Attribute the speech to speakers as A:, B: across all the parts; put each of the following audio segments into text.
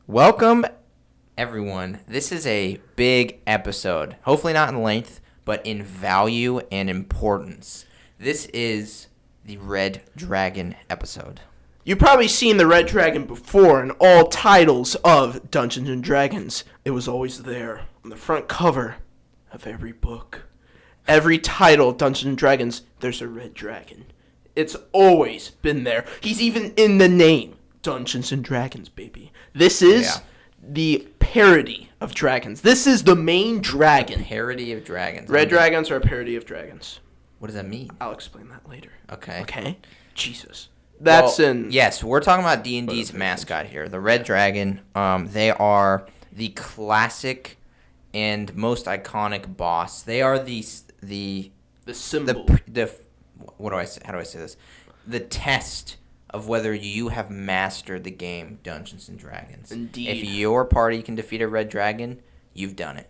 A: Welcome, everyone. This is a big episode. Hopefully not in length, but in value and importance. This is the Red Dragon episode.
B: You've probably seen the Red Dragon before in all titles of Dungeons & Dragons. It was always there on the front cover of every book. Every title of Dungeons & Dragons, there's a Red Dragon. It's always been there. He's even in the name. Dungeons & Dragons, baby. This is the parody of dragons. This is the main dragon.
A: Parody of dragons.
B: Red dragons are a parody of dragons.
A: What does that mean?
B: I'll explain that later.
A: Okay.
B: Jesus. That's in...
A: Yes, we're talking about D&D's mascot here. The Red Dragon. They are the classic and most iconic boss. They are the
B: symbol.
A: What do I say? How do I say this? The test of whether you have mastered the game Dungeons & Dragons.
B: Indeed.
A: If your party can defeat a red dragon, you've done it.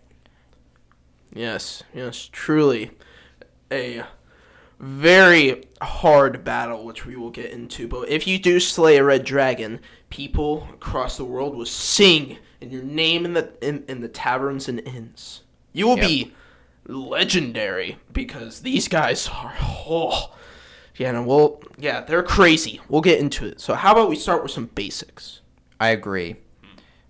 B: Yes, truly. A very hard battle, which we will get into. But if you do slay a red dragon, people across the world will sing in your name in the taverns and inns. You will be legendary because these guys are... they're crazy. We'll get into it. So how about we start with some basics?
A: I agree.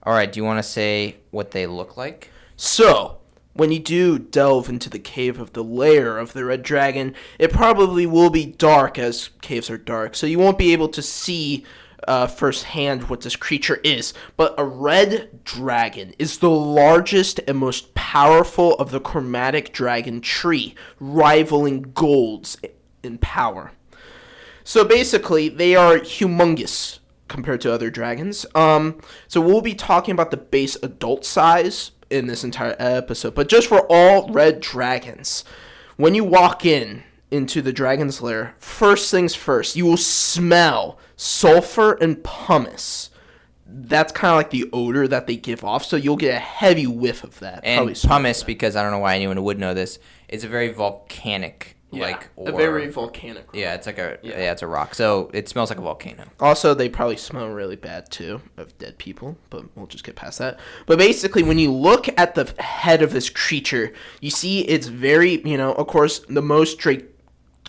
A: All right, do you want to say what they look like?
B: So, when you do delve into the cave of the lair of the red dragon, it probably will be dark, as caves are dark, so you won't be able to see firsthand what this creature is. But a red dragon is the largest and most powerful of the chromatic dragon tree, rivaling golds in power. So basically, they are humongous compared to other dragons. So we'll be talking about the base adult size in this entire episode. But just for all red dragons, when you walk into the dragon's lair, first things first, you will smell sulfur and pumice. That's kind of like the odor that they give off, so you'll get a heavy whiff of that.
A: And pumice, because I don't know why anyone would know this, it's a very volcanic
B: a very volcanic rock.
A: Yeah, it's like it's a rock. So it smells like a volcano.
B: Also, they probably smell really bad too of dead people, but we'll just get past that. But basically, when you look at the head of this creature, you see it's very, of course, the most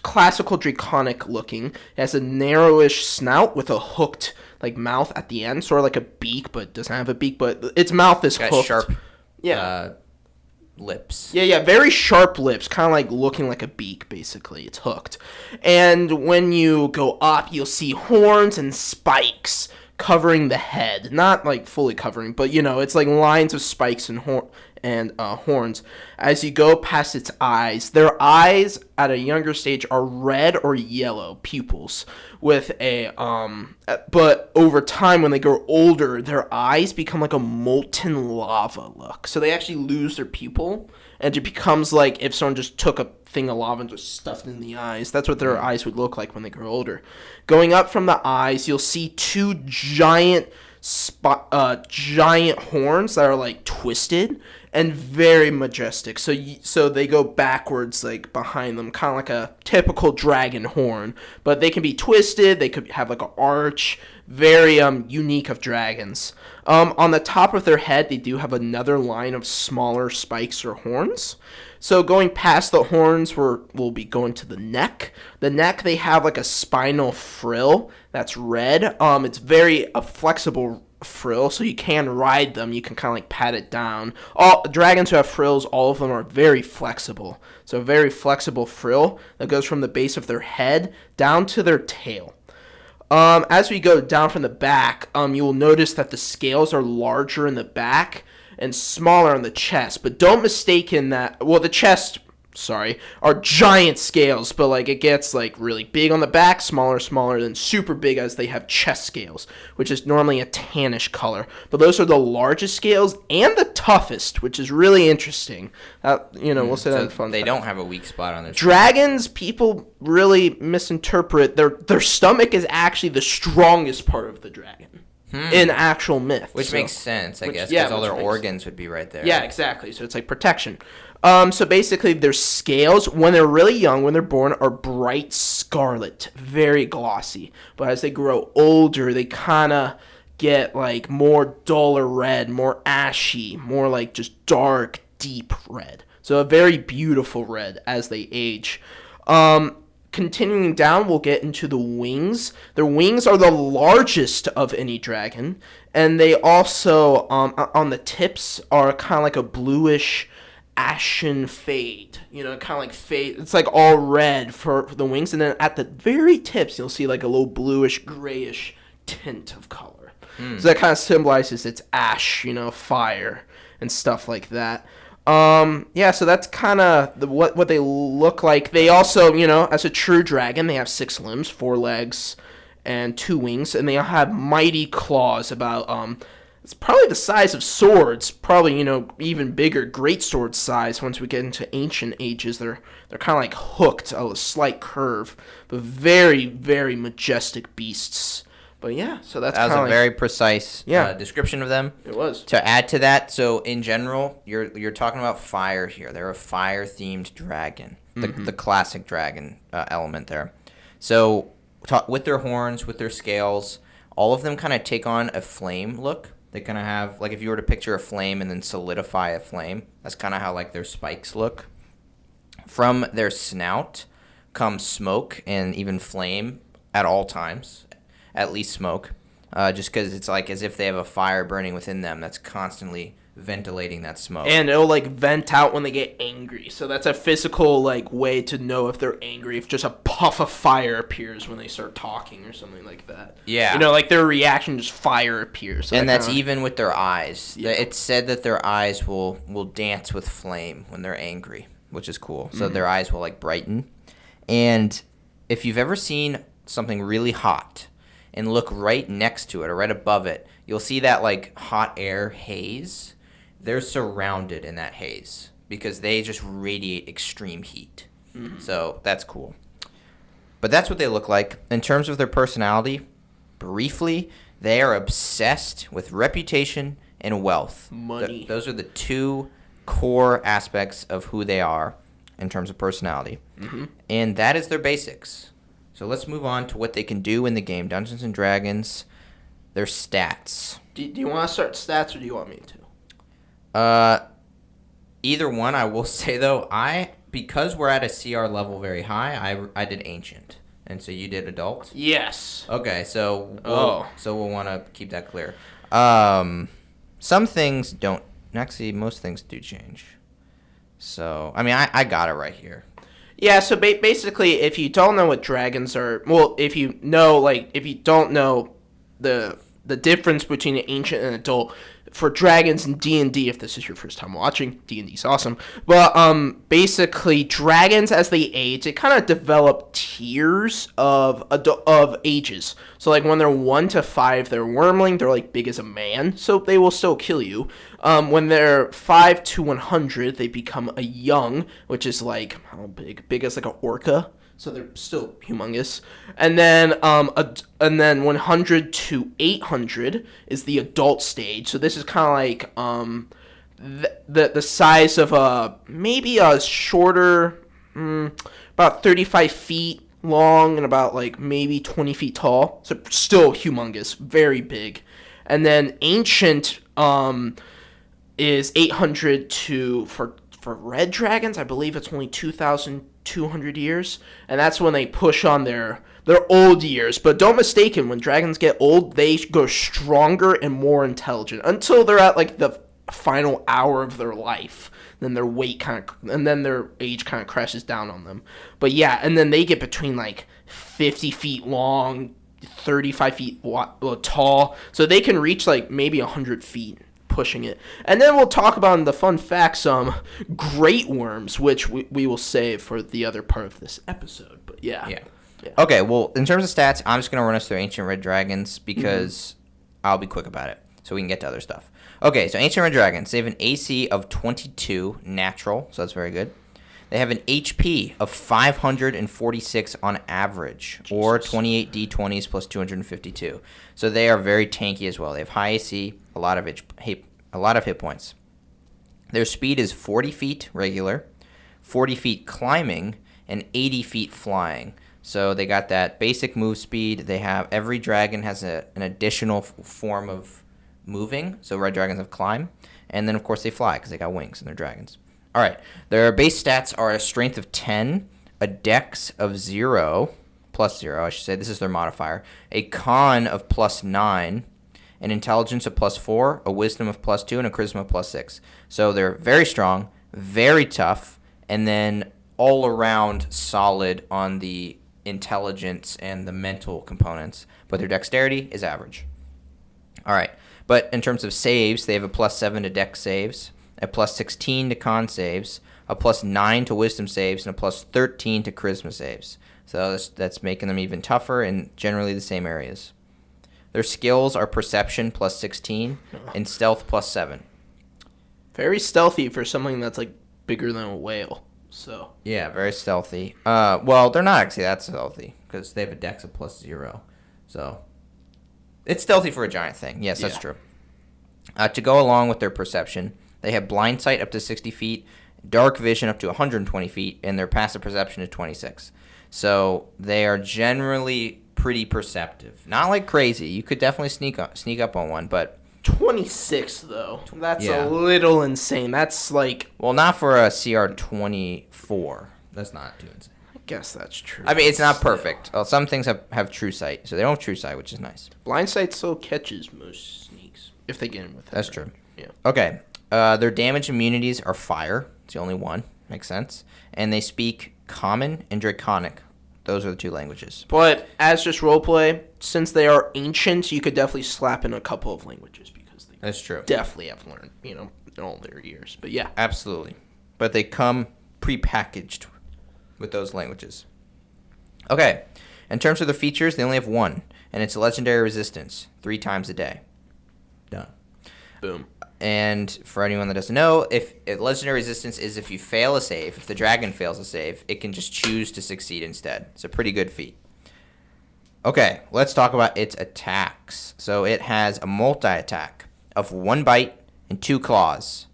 B: classical draconic looking. It has a narrowish snout with a hooked mouth at the end, sort of like a beak, but doesn't have a beak. But its mouth is hooked.
A: Sharp. Lips.
B: Yeah, very sharp lips, kind of like looking like a beak, basically. It's hooked. And when you go up, you'll see horns and spikes covering the head. Not fully covering, but it's like lines of spikes and horns. As you go past its eyes, their eyes at a younger stage are red or yellow pupils with but over time when they grow older, their eyes become like a molten lava look. So they actually lose their pupil, and it becomes like if someone just took a thing of lava and just stuffed it in the eyes. That's what their eyes would look like when they grow older. Going up from the eyes, you'll see two giant horns that are twisted and very majestic. So they go backwards behind them, kind of like a typical dragon horn, but they can be twisted. They could have an arch. Very unique of dragons. On the top of their head, they do have another line of smaller spikes or horns. So going past the horns, we'll be going to the neck. The neck, they have a spinal frill that's red. It's very a flexible frill, so you can ride them. You can kind of pat it down. All dragons who have frills, all of them are very flexible. So a very flexible frill that goes from the base of their head down to their tail. As we go down from the back, you will notice that the scales are larger in the back and smaller on the chest. But don't mistake that. Well, the chest, are giant scales, but it gets really big on the back, smaller, then super big as they have chest scales, which is normally a tannish color. But those are the largest scales and the toughest, which is really interesting. We'll say that in fun.
A: They don't have a weak spot on their
B: dragons. People really misinterpret their stomach is actually the strongest part of the dragon. In actual myth.
A: Which makes sense, I guess, because all their organs would be right there.
B: Yeah, exactly. So it's protection. So basically, their scales, when they're really young, when they're born, are bright scarlet, very glossy. But as they grow older, they kind of get like more duller red, more ashy, more like just dark, deep red. So a very beautiful red as they age. Continuing down, we'll get into the wings. Their wings are the largest of any dragon, and they also, on the tips, are kind of like a bluish, ashen fade. Kind of like fade. It's like all red for the wings, and then at the very tips, you'll see like a little bluish, grayish tint of color. So that kind of symbolizes its ash, fire and stuff like that. So that's kind of what they look like. They also, as a true dragon, they have 6 limbs, 4 legs, and 2 wings, and they have mighty claws about, it's probably the size of swords, probably, even bigger, great sword size. Once we get into ancient ages, they're kind of like hooked, a slight curve, but very, very majestic beasts. But yeah, so that's
A: that was a very precise description of them.
B: It was.
A: To add to that, so in general, you're talking about fire here. They're a fire-themed dragon, the classic dragon element there. So with their horns, with their scales, all of them kind of take on a flame look. They kind of have, like if you were to picture a flame and then solidify a flame, that's kind of how like their spikes look. From their snout comes smoke and even flame at all times. At least smoke, just because it's like as if they have a fire burning within them that's constantly ventilating that smoke.
B: And it'll like vent out when they get angry. So that's a physical like way to know if they're angry, if just a puff of fire appears when they start talking or something like that.
A: Yeah.
B: Like their reaction, just fire appears. So
A: and that's even with their eyes. Yeah. It's said that their eyes will dance with flame when they're angry, which is cool. So their eyes will like brighten. And if you've ever seen something really hot and look right next to it or right above it, you'll see that like hot air haze. They're surrounded in that haze because they just radiate extreme heat. So that's cool. But that's what they look like. In terms of their personality, briefly, they are obsessed with reputation and wealth.
B: Money.
A: Those are the 2 core aspects of who they are in terms of personality. And that is their basics. So let's move on to what they can do in the game. Dungeons & Dragons, their stats.
B: Do you want to start stats or do you want me to?
A: Either one. I will say, though, because we're at a CR level very high, I did Ancient. And so you did Adult?
B: Yes.
A: Okay, so we'll want to keep that clear. Some things don't. Actually, most things do change. So, I mean, I got it right here.
B: Yeah, so basically, if you don't know what dragons are, well, if you don't know the difference between an ancient and adult, for dragons in D&D, if this is your first time watching, D&D's awesome. But basically, dragons as they age, they kind of develop tiers of ages. So like when they're 1 to 5, they're wormling. They're like big as a man, so they will still kill you. When they're 5 to 100, they become a young, which is like how big as like an orca. So they're still humongous. And then 100 to 800 is the adult stage. So this is kind of like the size of maybe a shorter, about 35 feet long and about like maybe 20 feet tall. So still humongous, very big. And then ancient is 800 to for red dragons, I believe it's only 2,200 years, and that's when they push on their old years. But don't mistake it, when dragons get old, they go stronger and more intelligent until they're at like the final hour of their life. Then their their age kind of crashes down on them. But yeah, and then they get between like 50 feet long, 35 feet tall, so they can reach like maybe 100 feet. Pushing it. And then we'll talk about in the fun facts great worms, which we will save for the other part of this episode. But yeah.
A: Okay, well, in terms of stats, I'm just going to run us through Ancient Red Dragons because I'll be quick about it so we can get to other stuff. Okay, so Ancient Red Dragons, they have an AC of 22 natural, so that's very good. They have an HP of 546 on average, or 28 D20s plus 252. So they are very tanky as well. They have high AC, a lot of hit points. Their speed is 40 feet regular, 40 feet climbing, and 80 feet flying. So they got that basic move speed. They have every dragon has an additional form of moving. So red dragons have climb, and then of course they fly because they got wings and they're dragons. All right, their base stats are a strength of 10, a dex of 0, plus 0, I should say. This is their modifier. A con of plus 9, an intelligence of plus 4, a wisdom of plus 2, and a charisma of plus 6. So they're very strong, very tough, and then all around solid on the intelligence and the mental components, but their dexterity is average. All right, but in terms of saves, they have a plus 7 to dex saves, a plus 16 to con saves, a plus 9 to wisdom saves, and a plus 13 to charisma saves. So that's making them even tougher in generally the same areas. Their skills are perception plus 16 and stealth plus 7.
B: Very stealthy for something that's like bigger than a whale. So
A: yeah, very stealthy. Well, they're not actually that stealthy because they have a dex of plus 0. So it's stealthy for a giant thing. Yes, that's true. To go along with their perception, they have blind sight up to 60 feet, dark vision up to 120 feet, and their passive perception is 26. So they are generally pretty perceptive. Not like crazy. You could definitely sneak up on one, but
B: 26 though. That's a little insane. That's like,
A: well, not for a CR 24. That's not too insane.
B: I guess that's true.
A: I mean, it's not perfect. Well, some things have true sight, so they don't have true sight, which is nice.
B: Blind sight still catches most sneaks if they get in with it.
A: That's true.
B: Yeah.
A: Okay. Their damage immunities are fire. It's the only one. Makes sense. And they speak Common and Draconic. Those are the two languages.
B: But as just roleplay, since they are ancient, you could definitely slap in a couple of languages because they
A: That's true.
B: definitely have learned, in all their years. But yeah.
A: Absolutely. But they come prepackaged with those languages. Okay. In terms of the features, they only have one, and it's legendary resistance 3 times a day. Done.
B: Boom.
A: And for anyone that doesn't know, if legendary resistance is if you fail a save, if the dragon fails a save, it can just choose to succeed instead. It's a pretty good feat. Okay, let's talk about its attacks. So it has a multi-attack of 1 bite and 2 claws.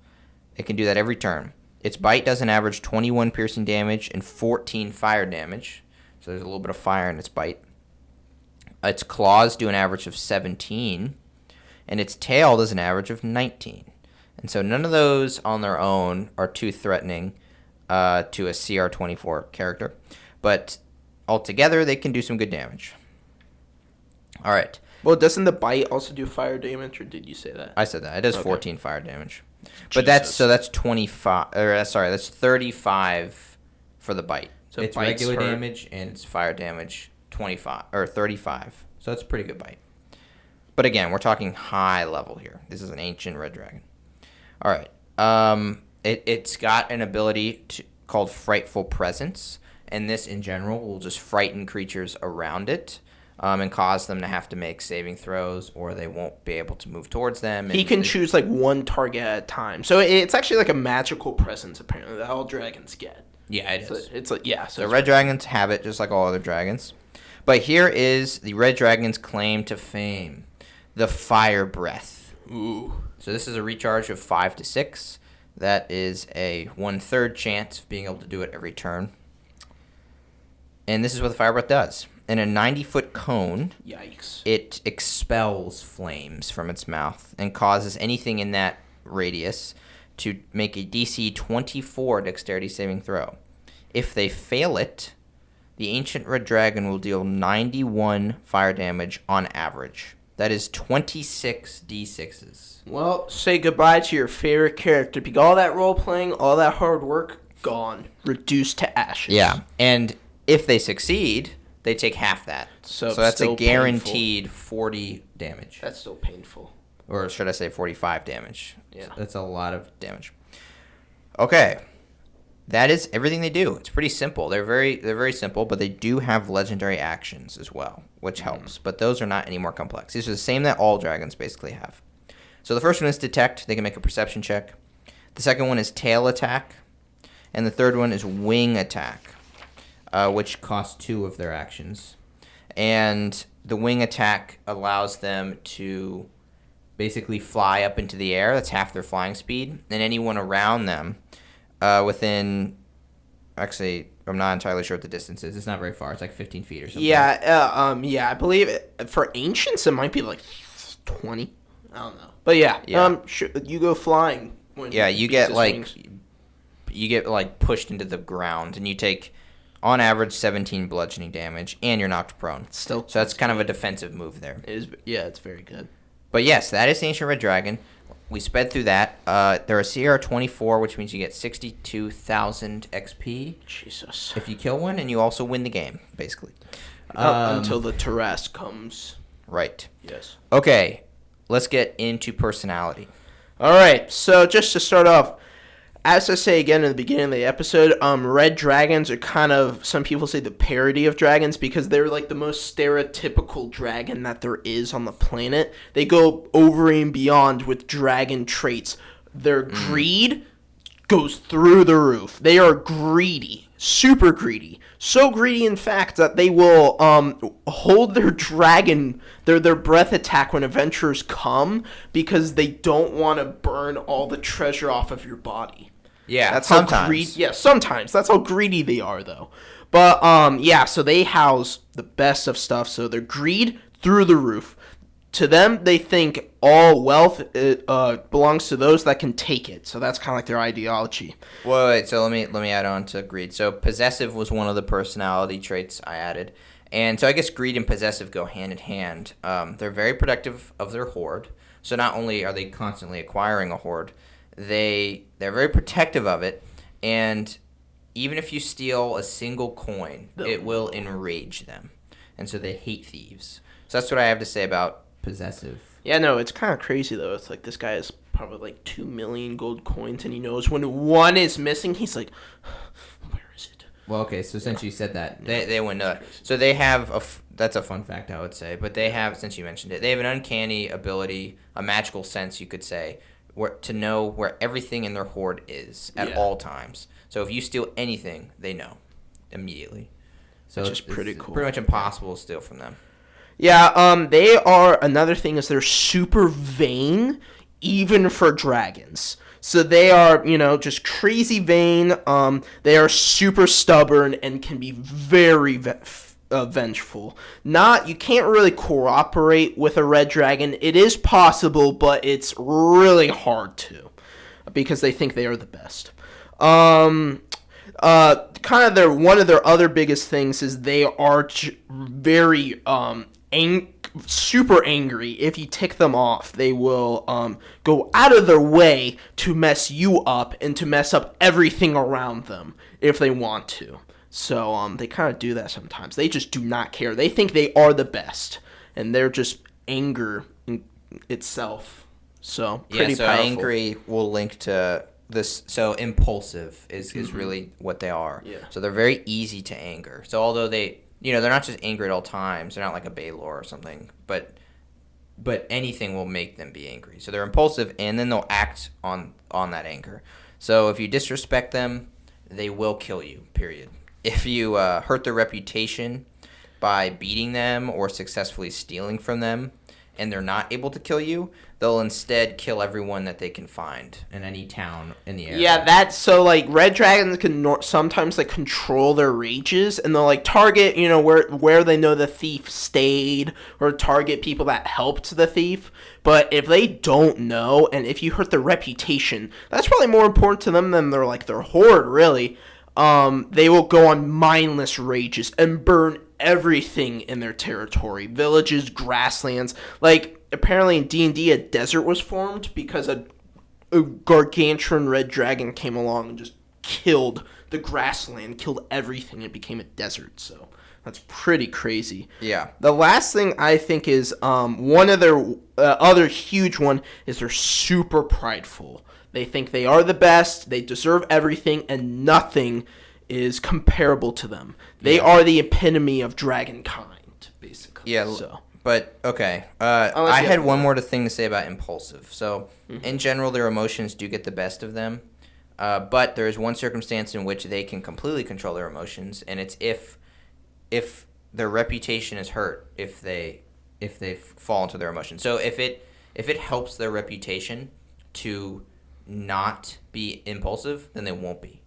A: It can do that every turn. Its bite does an average 21 piercing damage and 14 fire damage. So there's a little bit of fire in its bite. Its claws do an average of 17. And its tail does an average of 19. And so none of those on their own are too threatening to a CR24 character. But altogether, they can do some good damage. All right.
B: Well, doesn't the bite also do fire damage, or did you say that?
A: I said that. It does 14 fire damage. But
B: Jesus.
A: that's 25. That's 35 for the bite. So it's regular damage and it's fire damage 25 or 35. So that's a pretty good bite. But again, we're talking high level here. This is an ancient red dragon. All right. It's got an ability called Frightful Presence, and this in general will just frighten creatures around it and cause them to have to make saving throws, or they won't be able to move towards them.
B: He can choose like one target at a time. So it's actually like a magical presence, apparently, that all dragons get.
A: Yeah, it is.
B: So it's like, yeah.
A: So red dragons have it just like all other dragons. But here is the red dragon's claim to fame. The Fire Breath.
B: Ooh.
A: So this is a recharge of 5 to 6. That is a 1/3 chance of being able to do it every turn. And this is what the Fire Breath does. In a 90-foot cone,
B: Yikes.
A: it expels flames from its mouth and causes anything in that radius to make a DC 24 dexterity saving throw. If they fail it, the ancient red dragon will deal 91 fire damage on average. That is 26 D6s.
B: Well, say goodbye to your favorite character. Because all that role-playing, all that hard work, gone. Reduced to ashes.
A: Yeah, and if they succeed, they take half that. So that's a guaranteed painful. 40 damage.
B: That's still painful.
A: Or should I say 45 damage.
B: Yeah.
A: So that's a lot of damage. Okay. That is everything they do. It's pretty simple. They're very simple, but they do have legendary actions as well, which helps. But those are not any more complex. These are the same that all dragons basically have. So the first one is Detect. They can make a perception check. The second one is Tail Attack. And the third one is Wing Attack, which costs 2 of their actions. And the Wing Attack allows them to basically fly up into the air. That's half their flying speed. And anyone around them within, actually, I'm not entirely sure what the distance is. It's not very far. It's like 15 feet or something.
B: Yeah, I believe for ancients it might be like 20. I don't know. But yeah. You go flying. When
A: you get like pushed into the ground, and you take on average 17 bludgeoning damage, and you're knocked prone. So that's kind of a defensive move there.
B: It's very good.
A: But yes, that is the Ancient Red Dragon. We sped through that. They're a CR 24, which means you get 62,000 XP.
B: Jesus.
A: If you kill one, and you also win the game, basically.
B: Until the Terras comes.
A: Right.
B: Yes.
A: Okay, let's get into personality.
B: All right, so just to start off, as I say again in the beginning of the episode, red dragons are kind of, some people say, the parody of dragons because they're like the most stereotypical dragon that there is on the planet. They go over and beyond with dragon traits. Their greed goes through the roof. They are greedy, super greedy. So greedy, in fact, that they will hold their dragon, their breath attack when adventurers come because they don't want to burn all the treasure off of your body.
A: Yeah,
B: that's
A: sometimes.
B: Sometimes. That's how greedy they are, though. But, so they house the best of stuff. So their greed through the roof. To them, they think all wealth belongs to those that can take it. So that's kind of like their ideology.
A: Wait. So let me add on to greed. So possessive was one of the personality traits I added, and so I guess greed and possessive go hand in hand. They're very protective of their horde. So not only are they constantly acquiring a horde, they're very protective of it, and even if you steal a single coin, it will enrage them, and so they hate thieves. So that's what I have to say about possessive.
B: Yeah, no, it's kind of crazy though. It's like this guy has probably like 2 million gold coins, and he knows when one is missing, he's like, where is it?
A: Well, okay, so since you said that, they went so they have that's a fun fact, I would say, but they have, since you mentioned it, they have an uncanny ability, a magical sense, you could say, to know where everything in their horde is at all times. So if you steal anything, they know immediately. So
B: it's just pretty cool.
A: Pretty much impossible to steal from them.
B: Yeah, they are, another thing is they're super vain, even for dragons. So they are, just crazy vain. They are super stubborn and can be very vengeful. You can't really cooperate with a red dragon. It is possible, but it's really hard to, because they think they are the best. One of their other biggest things is they are very super angry. If you tick them off, they will go out of their way to mess you up and to mess up everything around them if they want to. So they kind of do that sometimes. They just do not care. They think they are the best, and they're just anger in itself. So pretty powerful.
A: Angry will link to this. So impulsive is really what they are.
B: Yeah.
A: So they're very easy to anger. So although they're not just angry at all times. They're not like a Baylor or something, but anything will make them be angry. So they're impulsive, and then they'll act on that anger. So if you disrespect them, they will kill you, period. If you hurt their reputation by beating them or successfully stealing from them, and they're not able to kill you, they'll instead kill everyone that they can find in any town in the area.
B: Yeah, that's so like red dragons can sometimes like control their rages, and they'll like target where they know the thief stayed, or target people that helped the thief. But if they don't know, and if you hurt their reputation, that's probably more important to them than their horde, really. They will go on mindless rages and burn everything in their territory. Villages, grasslands. Like, apparently in D&D, a desert was formed because a gargantuan red dragon came along and just killed the grassland, killed everything, and it became a desert. So that's pretty crazy.
A: Yeah.
B: The last thing I think is one of their other huge one is they're super prideful. They think they are the best, they deserve everything, and nothing is comparable to them. They are the epitome of dragonkind, basically.
A: Yeah,
B: so.
A: But, okay. I had one more thing to say about impulsive. So, in general, their emotions do get the best of them. But there is one circumstance in which they can completely control their emotions, and it's if their reputation is hurt, if they fall into their emotions. So, if it helps their reputation to not be impulsive, then they won't be.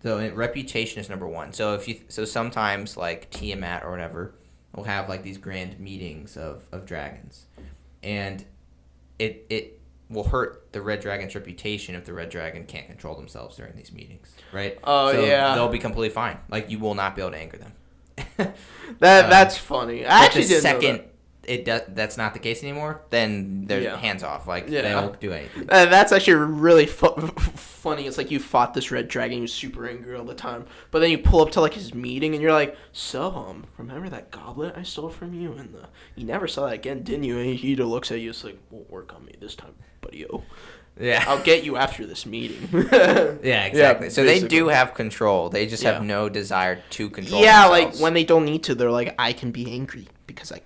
A: So reputation is number one. So sometimes like Tiamat or whatever will have like these grand meetings of dragons, and it will hurt the red dragon's reputation if the red dragon can't control themselves during these meetings, right?
B: Oh,
A: so
B: yeah.
A: they'll be completely fine. Like you will not be able to anger them.
B: That's funny. I actually didn't know that.
A: That's not the case anymore, then they're hands off. Like they won't do anything.
B: That's actually really funny. It's like you fought this red dragon, you're super angry all the time, but then you pull up to like his meeting and you're like, so remember that goblet I stole from you, and you never saw that again, didn't you? And he looks at you, it's like, won't work on me this time, buddy-o.
A: Yeah,
B: I'll get you after this meeting.
A: Yeah, exactly. So
B: basically.
A: They do have control. They just have no desire to control.
B: Yeah,
A: themselves.
B: like when they don't need to, they're like, I can be angry because I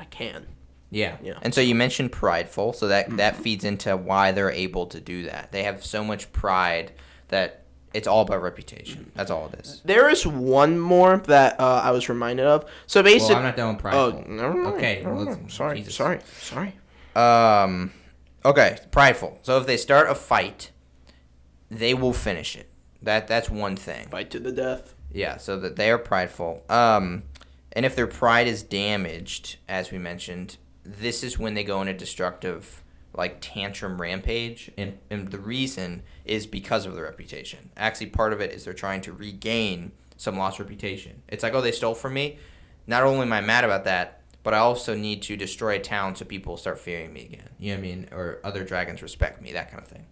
B: can.
A: Yeah. And so you mentioned prideful, so that feeds into why they're able to do that. They have so much pride that it's all about reputation. That's all it is.
B: There is one more that I was reminded of. So basically,
A: I'm not done with prideful.
B: Oh, never mind.
A: Okay.
B: Sorry.
A: Okay, prideful. So if they start a fight, they will finish it. That's one thing.
B: Fight to the death.
A: Yeah, so that they are prideful. And if their pride is damaged, as we mentioned, this is when they go in a destructive, like, tantrum rampage. And the reason is because of their reputation. Actually, part of it is they're trying to regain some lost reputation. It's like, oh, they stole from me. Not only am I mad about that, but I also need to destroy a town so people start fearing me again. You know what I mean? Or other dragons respect me, that kind of thing.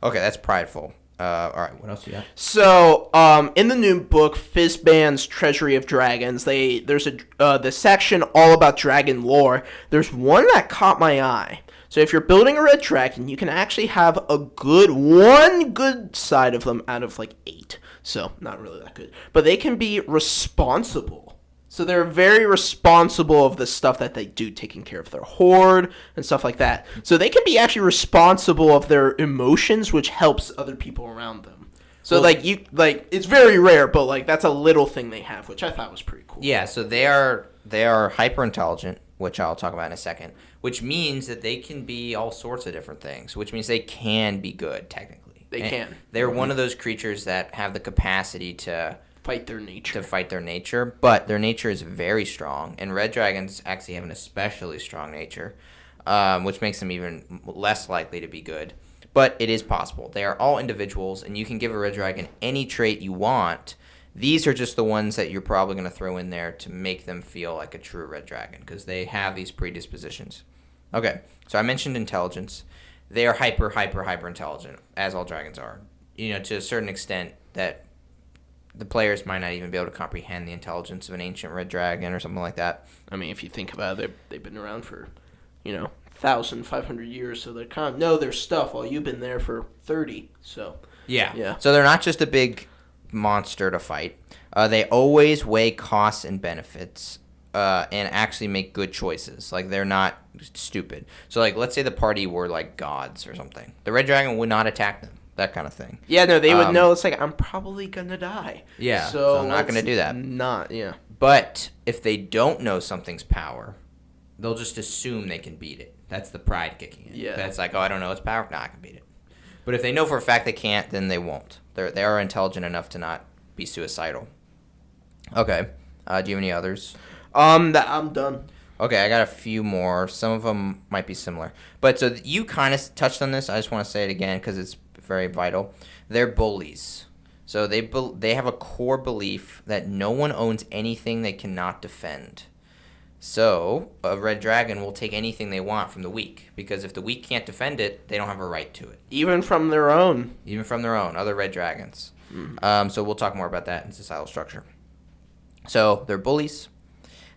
A: Okay, that's prideful. All right, what else you got?
B: So, in the new book, Fizban's Treasury of Dragons, there's the section all about dragon lore. There's one that caught my eye. So if you're building a red dragon, you can actually have one good side of them out of like 8. So, not really that good. But they can be responsible. So they're very responsible of the stuff that they do, taking care of their horde and stuff like that. So they can be actually responsible of their emotions, which helps other people around them. So it's very rare, but like that's a little thing they have, which I thought was pretty cool.
A: Yeah, so they are hyper intelligent, which I'll talk about in a second, which means that they can be all sorts of different things, which means they can be good technically.
B: They can.
A: They're one of those creatures that have the capacity to
B: fight their nature,
A: but their nature is very strong, and red dragons actually have an especially strong nature, which makes them even less likely to be good. But it is possible. They are all individuals, and you can give a red dragon any trait you want. These are just the ones that you're probably going to throw in there to make them feel like a true red dragon, because they have these predispositions. Okay, so I mentioned intelligence. They are hyper intelligent, as all dragons are. To a certain extent that the players might not even be able to comprehend the intelligence of an ancient red dragon or something like that.
B: I mean, if you think about it, they've been around for, 1,500 years, so they kind of know their stuff, while you've been there for 30, so.
A: Yeah. So they're not just a big monster to fight. They always weigh costs and benefits and actually make good choices. Like, they're not stupid. So, like, let's say the party were, like, gods or something. The red dragon would not attack them. That kind of thing.
B: Yeah, no, they would know. It's like, I'm probably gonna die.
A: Yeah, so I'm not gonna do that. But if they don't know something's power, they'll just assume they can beat it. That's the pride kicking in.
B: Yeah.
A: That's like, oh, I don't know its power. Nah, I can beat it. But if they know for a fact they can't, then they won't. They are intelligent enough to not be suicidal. Okay. Do you have any others?
B: I'm done.
A: Okay, I got a few more. Some of them might be similar. But so you kind of touched on this. I just want to say it again because it's very vital. They're bullies. So they have a core belief that no one owns anything they cannot defend. So a red dragon will take anything they want from the weak, because if the weak can't defend it, they don't have a right to it.
B: Even from their own,
A: other red dragons. So we'll talk more about that in societal structure. So they're bullies.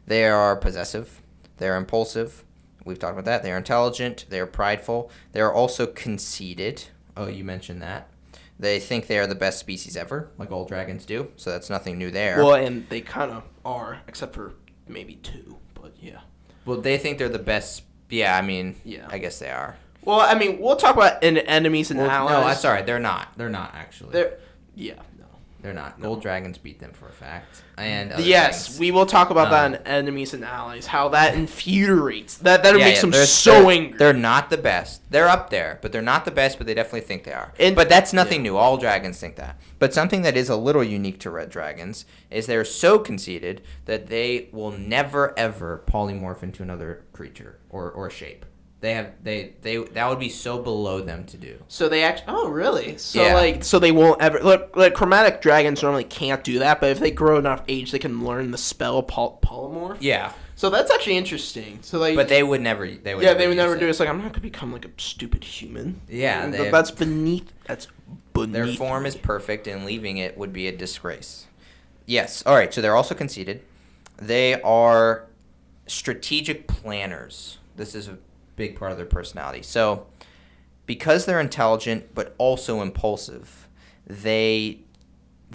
A: They are possessive. They're impulsive. We've talked about that. They are intelligent. They are prideful. They are also conceited. Oh, you mentioned that. They think they are the best species ever, like all dragons do, so that's nothing new there.
B: Well, and they kind of are, except for maybe 2, but yeah.
A: Well, they think they're the best. Yeah, I mean,
B: yeah.
A: I guess they are.
B: Well, I mean, we'll talk about enemies and allies.
A: No, I'm sorry, they're not. They're not, actually.
B: Yeah, no.
A: They're not.
B: No.
A: Gold dragons beat them for a fact. And
B: yes,
A: things.
B: we will talk about that in enemies and allies. How that infuriates. That makes them so angry.
A: They're not the best. They're up there, but they're not the best. But they definitely think they are.
B: And,
A: but that's nothing new. All dragons think that. But something that is a little unique to red dragons is they're so conceited that they will never ever polymorph into another creature or shape. That would be so below them to do.
B: So they actually. Oh, really? So so they won't ever look. Like chromatic dragons normally can't do that, but if they grow enough age, they can learn the spell polymorph.
A: Yeah.
B: So that's actually interesting. So
A: but they would never. They would
B: never do it. It's like I'm not gonna become like a stupid human.
A: Yeah,
B: that's beneath.
A: Their form is perfect, and leaving it would be a disgrace. Yes. All right. So they're also conceited. They are strategic planners. This is a big part of their personality. So because they're intelligent but also impulsive, they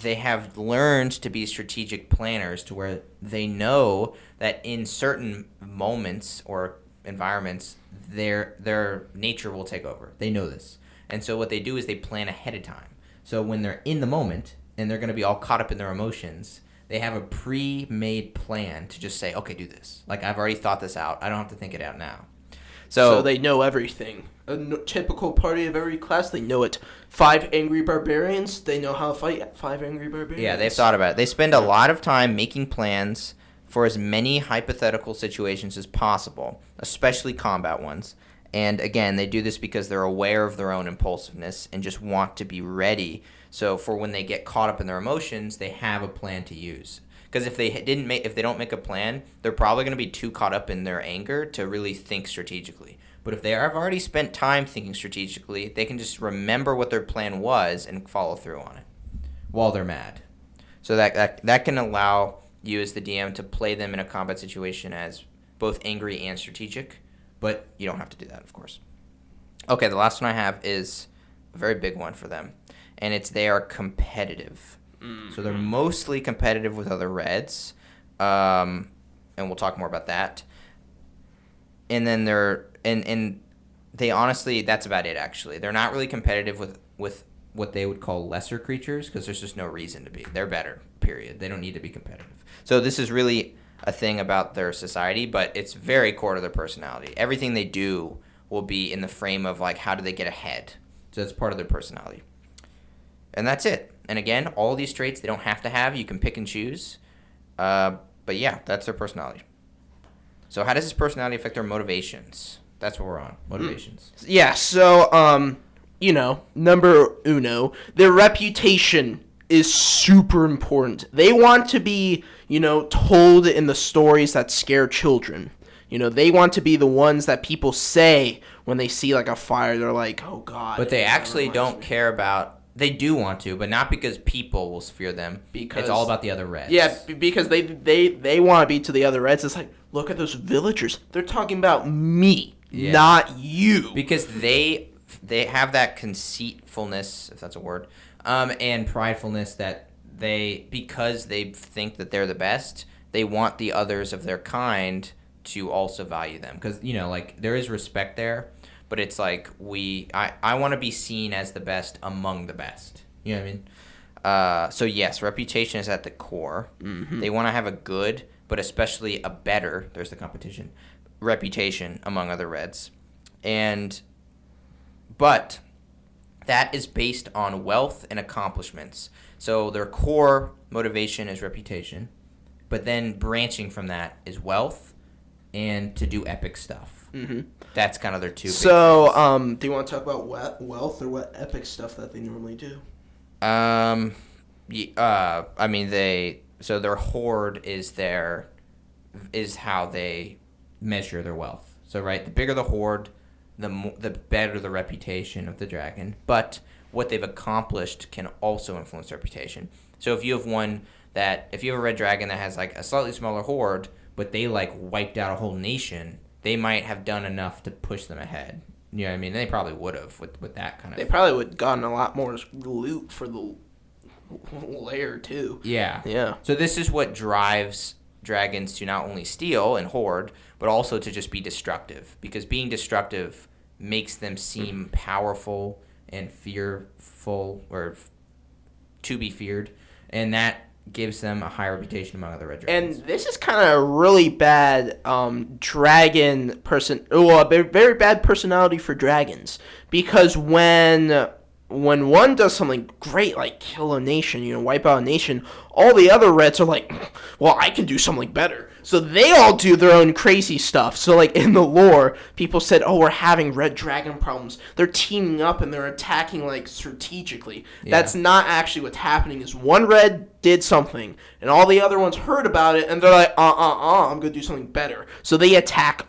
A: have learned to be strategic planners to where they know that in certain moments or environments their nature will take over. They know this. And so what they do is they plan ahead of time. So when they're in the moment and they're going to be all caught up in their emotions, they have a pre-made plan to just say, okay, do this. Like, I've already thought this out. I don't have to think it out now.
B: So they know everything. A typical party of every class, they know it. 5 angry barbarians, they know how to fight 5 angry barbarians.
A: Yeah, they've thought about it. They spend a lot of time making plans for as many hypothetical situations as possible, especially combat ones. And again, they do this because they're aware of their own impulsiveness and just want to be ready. So for when they get caught up in their emotions, they have a plan to use. Because if they don't make a plan, they're probably going to be too caught up in their anger to really think strategically. But if they have already spent time thinking strategically, they can just remember what their plan was and follow through on it while they're mad. So that can allow you as the DM to play them in a combat situation as both angry and strategic. But you don't have to do that, of course. Okay, the last one I have is a very big one for them, and it's they are competitive. Mm-hmm. So they're mostly competitive with other reds, and we'll talk more about that. And then they honestly, that's about it, actually. They're not really competitive with what they would call lesser creatures because there's just no reason to be. They're better, period. They don't need to be competitive. So this is really a thing about their society, but it's very core to their personality. Everything they do will be in the frame of, like, how do they get ahead. So that's part of their personality. And that's it. And again, all these traits they don't have to have. You can pick and choose. But yeah, that's their personality. So how does this personality affect their motivations? That's what we're on. Motivations.
B: Yeah, so, number uno, their reputation is super important. They want to be, told in the stories that scare children. They want to be the ones that people say when they see, like, a fire. They're like, oh, God.
A: But they actually don't care about... They do want to, but not because people will fear them. Because it's all about the other Reds.
B: Yeah, because they want to be to the other Reds. It's like, look at those villagers. They're talking about me, not you.
A: Because they have that conceitfulness, if that's a word, and pridefulness that because they think that they're the best, they want the others of their kind to also value them. Because, there is respect there. But it's like I want to be seen as the best among the best. You know what I mean? So yes, reputation is at the core. Mm-hmm. They want to have a good, but especially a better, there's the competition, reputation among other Reds. But that is based on wealth and accomplishments. So their core motivation is reputation. But then branching from that is wealth and to do epic stuff. Mm-hmm. That's kind of their two big things.
B: Do you want to talk about wealth or what epic stuff that they normally do?
A: So their Horde is how they measure their wealth. So, right, the bigger the Horde, the better the reputation of the dragon. But what they've accomplished can also influence reputation. So if you have if you have a red dragon that has, like, a slightly smaller Horde, but they, like, wiped out a whole nation, they might have done enough to push them ahead. You know what I mean? They probably would have with that kind of...
B: They probably would have gotten a lot more loot for the lair, too.
A: Yeah.
B: Yeah.
A: So this is what drives dragons to not only steal and hoard, but also to just be destructive. Because being destructive makes them seem powerful and fearful, or to be feared. and that gives them a high reputation among other red dragons.
B: And this is kind of a really bad dragon person. Oh, a very bad personality for dragons, because when one does something great like kill a nation, wipe out a nation, all the other reds are like, well, I can do something better. So they all do their own crazy stuff. So like in the lore, people said, oh, we're having red dragon problems. They're teaming up and they're attacking like strategically. Yeah. That's not actually what's happening. Is one red did something and all the other ones heard about it and they're like, I'm going to do something better. So they attack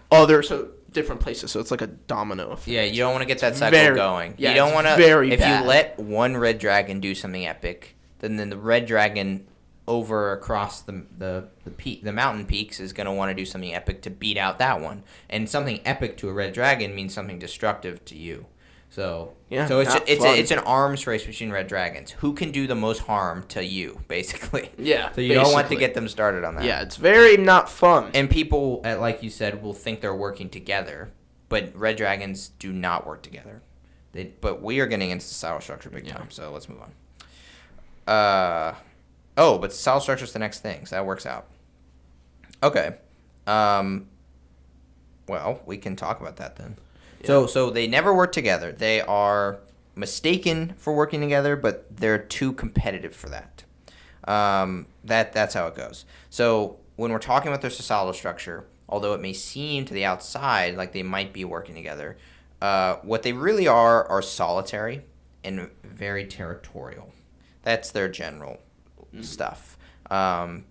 B: different places, so it's like a domino effect.
A: Yeah, you don't want to get that cycle going.
B: Yeah,
A: you don't want to.
B: If
A: you let one red dragon do something epic, then the red dragon over across the mountain peaks is going to want to do something epic to beat out that one. And something epic to a red dragon means something destructive to you. So it's an arms race between red dragons. Who can do the most harm to you, basically?
B: Yeah.
A: So you don't want to get them started on that.
B: Yeah, it's very not fun.
A: And people, like you said, will think they're working together, but red dragons do not work together. But we are getting into societal structure big time, so let's move on. But societal structure is the next thing, so that works out. Okay. Well, we can talk about that then. Yeah. So they never work together. They are mistaken for working together, but they're too competitive for that. That's how it goes. So when we're talking about their societal structure, although it may seem to the outside like they might be working together, what they really are solitary and very territorial. That's their general stuff. So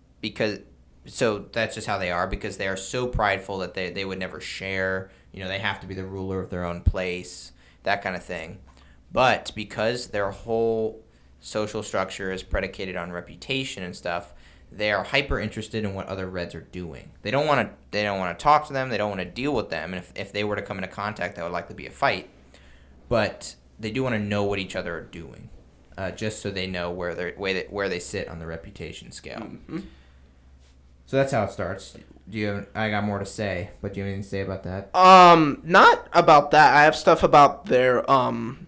A: that's just how they are, because they are so prideful that they would never share. They have to be the ruler of their own place, that kind of thing. But because their whole social structure is predicated on reputation and stuff, they are hyper interested in what other reds are doing. They don't want to talk to them. They don't want to deal with them. And if they were to come into contact, that would likely be a fight. But they do want to know what each other are doing, just so they know where they sit on the reputation scale. Mm-hmm. So that's how it starts. I got more to say, but do you have anything to say about that?
B: Not about that. I have stuff about their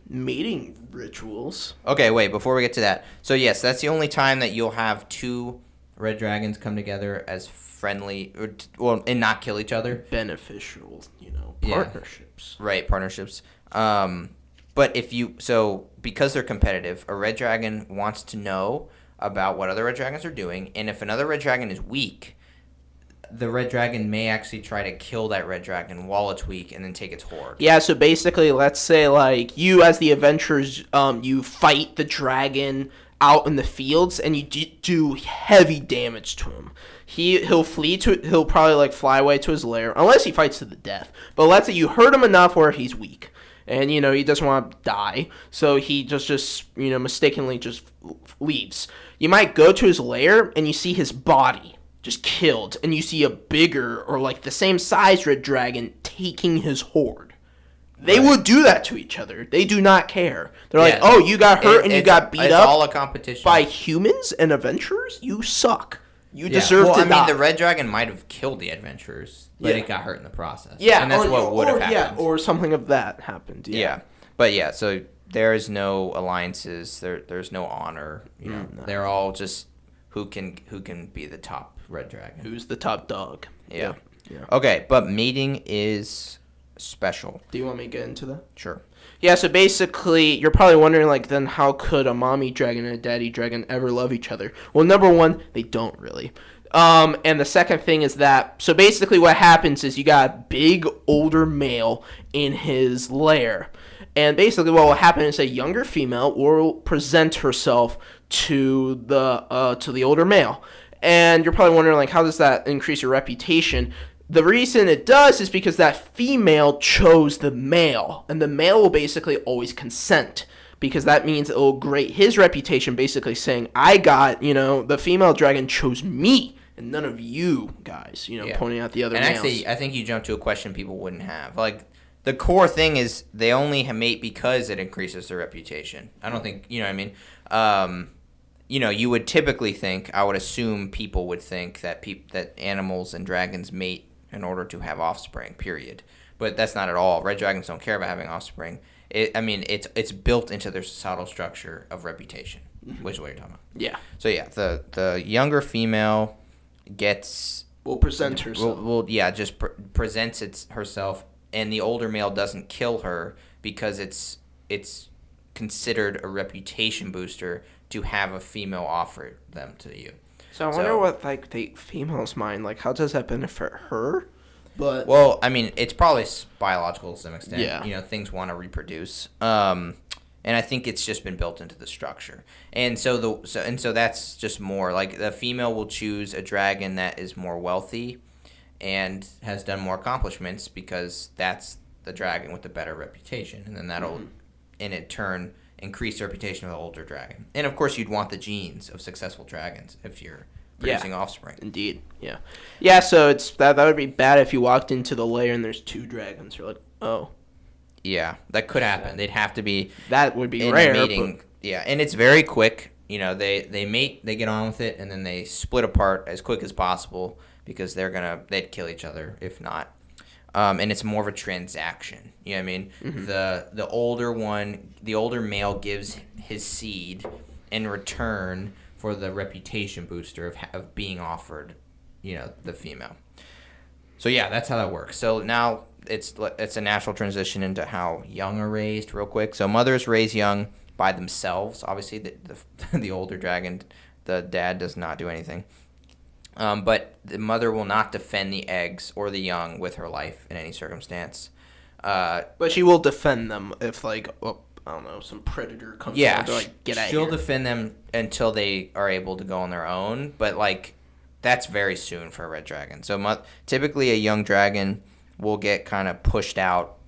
B: mating rituals.
A: Okay, wait, before we get to that. So yes, that's the only time that you'll have two red dragons come together as friendly, and not kill each other.
B: Beneficial, partnerships.
A: Yeah. Right, partnerships. But because they're competitive, a red dragon wants to know about what other red dragons are doing, and if another red dragon is weak, the red dragon may actually try to kill that red dragon while it's weak and then take its horde.
B: Yeah, so basically, let's say, like, you as the adventurers, you fight the dragon out in the fields, and you do heavy damage to him. He'll probably, like, fly away to his lair, unless he fights to the death. But let's say you hurt him enough where he's weak. And, he doesn't want to die, so he just mistakenly just leaves. You might go to his lair, and you see his body just killed, and you see a bigger, or like the same size red dragon taking his horde. They would do that to each other. They do not care. They're like, oh, you got hurt and you got beat up. It's
A: all a competition.
B: By humans and adventurers? You suck. You deserve to die.
A: The red dragon might have killed the adventurers, but it got hurt in the process.
B: Yeah,
A: and that's what would have happened.
B: Yeah, or something of that happened. Yeah.
A: But so there is no alliances. There's no honor. No. They're all just who can be the top red dragon.
B: Who's the top dog?
A: Yeah. Okay, but mating is special.
B: Do you want me to get into that?
A: Sure.
B: Yeah, so basically, you're probably wondering, like, then how could a mommy dragon and a daddy dragon ever love each other? Well, number one, they don't really. And the second thing is that, so basically what happens is you got a big, older male in his lair. And basically what will happen is a younger female will present herself to the older male. And you're probably wondering, like, how does that increase your reputation? The reason it does is because that female chose the male, and the male will basically always consent, because that means it will grate his reputation, basically saying, the female dragon chose me, and none of you guys, pointing out the other males. And
A: actually, I think you jumped to a question people wouldn't have. Like, the core thing is they only mate because it increases their reputation. I don't think, you know what I mean? You would typically think, I would assume people would think that that animals and dragons mate in order to have offspring, period. But that's not at all. Red dragons don't care about having offspring. It's built into their societal structure of reputation. which is what you're talking about.
B: Yeah.
A: So yeah, the younger female gets
B: Will present herself.
A: Just presents herself, and the older male doesn't kill her because it's considered a reputation booster to have a female offer them to you.
B: So I wonder what the female's mind, how does that benefit her? But
A: well, I mean, it's probably biological to some extent.
B: Yeah.
A: Things want to reproduce. And I think it's just been built into the structure. And so that's just more like the female will choose a dragon that is more wealthy and has done more accomplishments because that's the dragon with the better reputation. And then that'll, in turn, increase the reputation of the older dragon. And of course, you'd want the genes of successful dragons if you're producing offspring.
B: Indeed. Yeah. Yeah, so it's that would be bad if you walked into the lair and there's 2 dragons. You're like, oh.
A: Yeah, that could happen. They'd have to be.
B: That would be rare.
A: Mating. Yeah, and it's very quick. They mate, they get on with it, and then they split apart as quick as possible because they'd kill each other if not. And it's more of a transaction. You know what I mean? Mm-hmm. The older male gives his seed in return for the reputation booster of being offered, the female. So yeah, that's how that works. So now it's a natural transition into how young are raised real quick. So mothers raise young by themselves. Obviously, the older dragon, the dad does not do anything. But the mother will not defend the eggs or the young with her life in any circumstance.
B: But she will defend them if, I don't know, some predator comes along to, get out of here.
A: She'll defend them until they are able to go on their own. But, that's very soon for a red dragon. So typically a young dragon will get kind of pushed out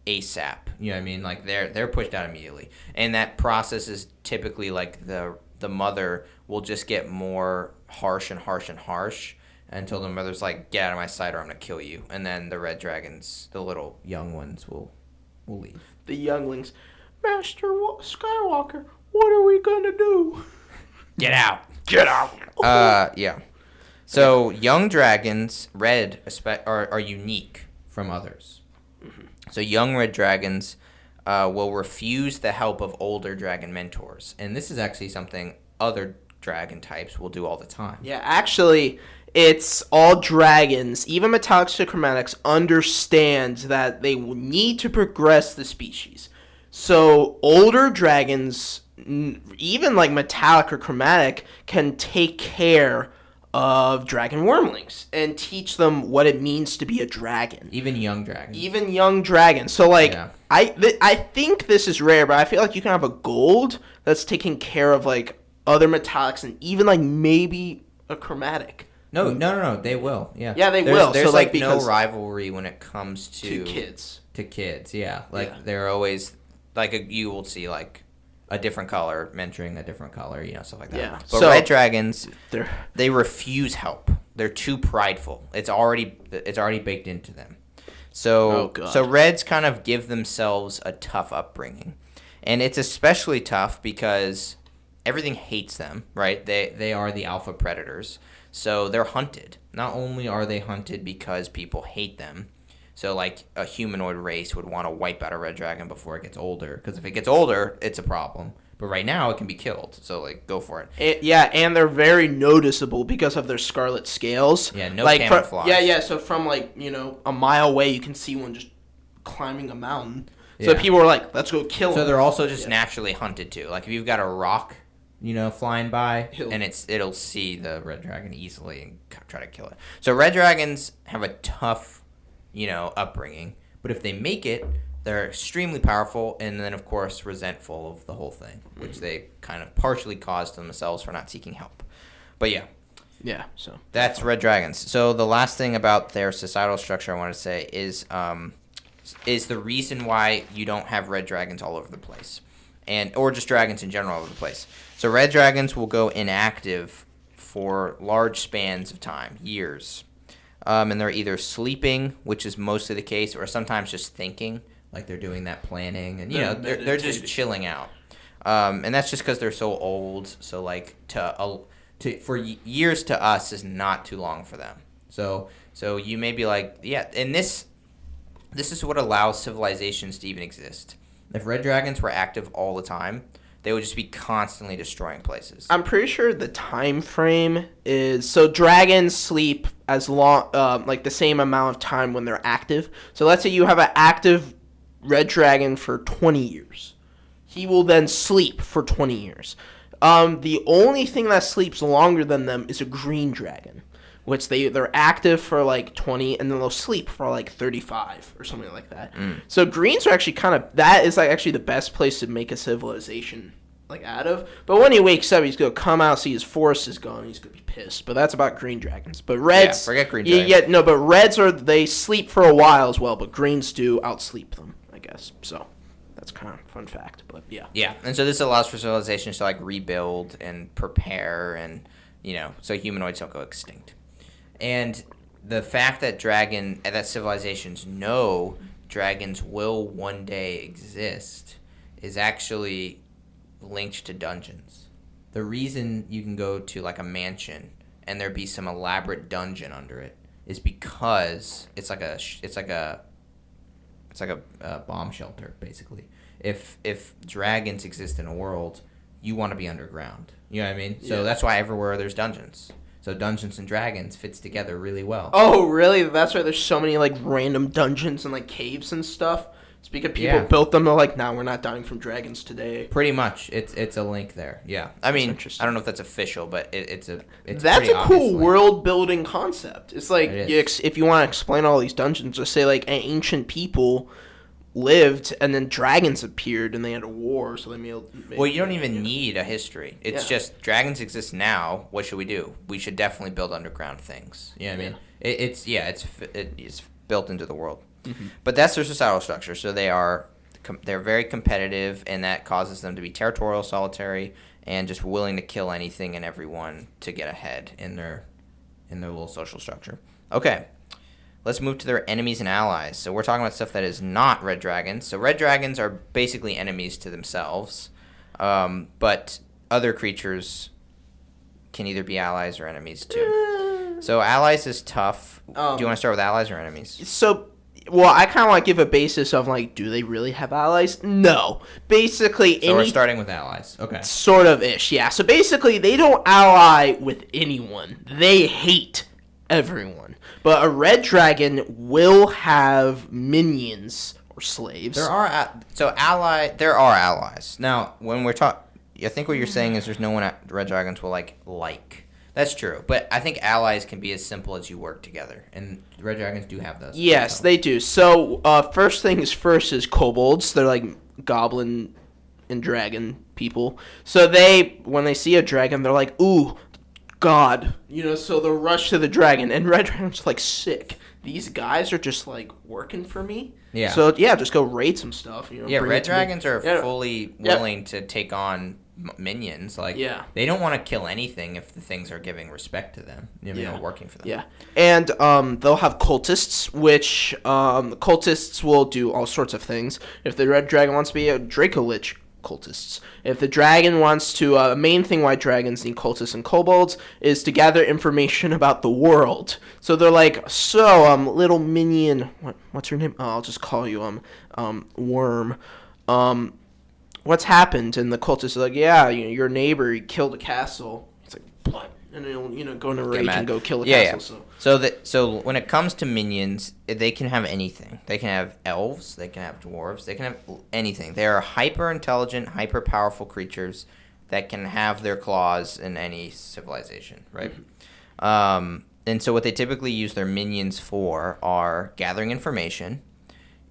A: ASAP. You know what I mean? They're pushed out immediately. And that process is typically the mother will just get more harsh and harsh and harsh until the mother's like, get out of my sight or I'm going to kill you. And then the red dragons, the little young ones, will leave.
B: The younglings, Master Skywalker, what are we going to do?
A: Get out.
B: Get out.
A: Yeah. So young dragons, red, are unique from others. Mm-hmm. So young red dragons will refuse the help of older dragon mentors. And this is actually something other dragon types will do all the time.
B: Yeah, actually, it's all dragons, even metallics to chromatics, understand that they need to progress the species. So older dragons, even metallic or chromatic, can take care of dragon wormlings and teach them what it means to be a dragon.
A: Even young dragons.
B: So I think this is rare, but I feel like you can have a gold that's taking care of other metallics and even maybe a chromatic.
A: No, they will. Yeah.
B: Yeah, they will.
A: There's
B: so
A: no rivalry when it comes to
B: kids.
A: To kids, yeah. They're always you will see a different color mentoring a different color, stuff like that.
B: Yeah.
A: But red dragons, they refuse help. They're too prideful. It's already baked into them. So reds kind of give themselves a tough upbringing. And it's especially tough because everything hates them, right? They are the alpha predators. So they're hunted. Not only are they hunted because people hate them, so a humanoid race would want to wipe out a red dragon before it gets older, because if it gets older, it's a problem. But right now, it can be killed, so go for it.
B: And they're very noticeable because of their scarlet scales.
A: Yeah, no camouflage.
B: So from a mile away, you can see one just climbing a mountain. So people are like, let's go kill him.
A: So they're also just naturally hunted too. If you've got a rock, flying by, and it'll see the red dragon easily and try to kill it. So red dragons have a tough upbringing, but if they make it, they're extremely powerful, and then of course resentful of the whole thing, which they kind of partially caused themselves for not seeking help. But
B: so
A: that's red dragons. So the last thing about their societal structure I want to say is the reason why you don't have red dragons all over the place, or just dragons in general all over the place. So red dragons will go inactive for large spans of time, years. And they're either sleeping, which is mostly the case, or sometimes just thinking, they're doing that planning, and they're just chilling out. And that's just because they're so old. So for years to us is not too long for them. So you may be and this is what allows civilizations to even exist. If red dragons were active all the time, They would just be constantly destroying places.
B: I'm pretty sure the time frame is so dragons sleep as long like the same amount of time when they're active. So let's say you have an active red dragon for 20 years. He will then sleep for 20 years. The only thing that sleeps longer than them is a green dragon, which they're active for like 20 and then they'll sleep for like 35 or something like that. So greens are actually that is like actually the best place to make a civilization like out of. But when he wakes up, he's gonna come out, see his forest is gone, he's gonna be pissed. But that's about green dragons. But reds,
A: forget green dragons.
B: But reds they sleep for a while as well, but greens do outsleep them, I guess. So that's kind of a fun fact, but yeah.
A: Yeah, and so this allows for civilizations to like rebuild and prepare, and so humanoids don't go extinct. And the fact that civilizations know dragons will one day exist is actually linked to dungeons. The reason you can go to like a mansion and there be some elaborate dungeon under it is because it's like a bomb shelter basically. If dragons exist in a world, you want to be underground. You know what I mean? So that's why everywhere there's dungeons. So Dungeons and Dragons fits together really well.
B: Oh, really? That's why there's so many like random dungeons and like caves and stuff. It's because people built them. They're like, we're not dying from dragons today.
A: Pretty much, it's a link there. Yeah, I mean, I don't know if that's official, but it's
B: that's a cool world building concept. It's like if you want to explain all these dungeons, just say like ancient people lived and then dragons appeared and they had a war, so they made
A: well, you don't even need a history. It's just dragons exist now. What should we do? We should definitely build underground things. You know what I mean? It's built into the world. Mm-hmm. But that's their societal structure. So they're very competitive, and that causes them to be territorial, solitary, and just willing to kill anything and everyone to get ahead in their little social structure. Okay. Let's move to their enemies and allies. So we're talking about stuff that is not red dragons. So red dragons are basically enemies to themselves, but other creatures can either be allies or enemies too. So allies is tough. Do you want to start with allies or enemies?
B: So, I kind of want to give a basis of like, do they really have allies? No. Basically,
A: we're starting with allies. Okay.
B: Sort of ish, yeah. So basically, they don't ally with anyone. They hate everyone. But a red dragon will have minions or slaves.
A: There are allies. Now, when we're talking, I think what you're saying is there's no one red dragons will like. That's true. But I think allies can be as simple as you work together. And red dragons do have those.
B: Yes, they do. So, first things first is kobolds. They're like goblin and dragon people. So when they see a dragon, they're like, ooh, God, so they'll rush to the dragon, and red dragons are like, sick. These guys are just like working for me. Yeah. So just go raid some stuff.
A: Red dragons are fully willing to take on minions. Like, they don't want to kill anything if the things are giving respect to them. Working for them. Yeah. And they'll have cultists, which cultists will do all sorts of things. If the red dragon wants to be a Dracolich, cultists. If the dragon wants to, main thing why dragons need cultists and kobolds is to gather information about the world. So they're like, little minion, what's your name? Oh, I'll just call you, Worm. What's happened? And the cultists are like, your neighbor, he killed a castle. It's like, blood. And he'll, go into rage and go kill a castle. So when it comes to minions, they can have anything. They can have elves. They can have dwarves. They can have anything. They are hyper-intelligent, hyper-powerful creatures that can have their claws in any civilization, right? Mm-hmm. And so what they typically use their minions for are gathering information,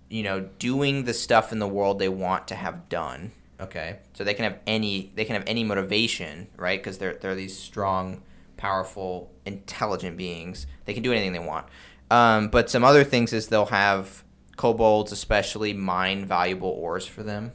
A: doing the stuff in the world they want to have done. Okay, so they can have any motivation, right? Because they're these strong, powerful, intelligent beings. They can do anything they want. But some other things is they'll have kobolds, especially, mine valuable ores for them,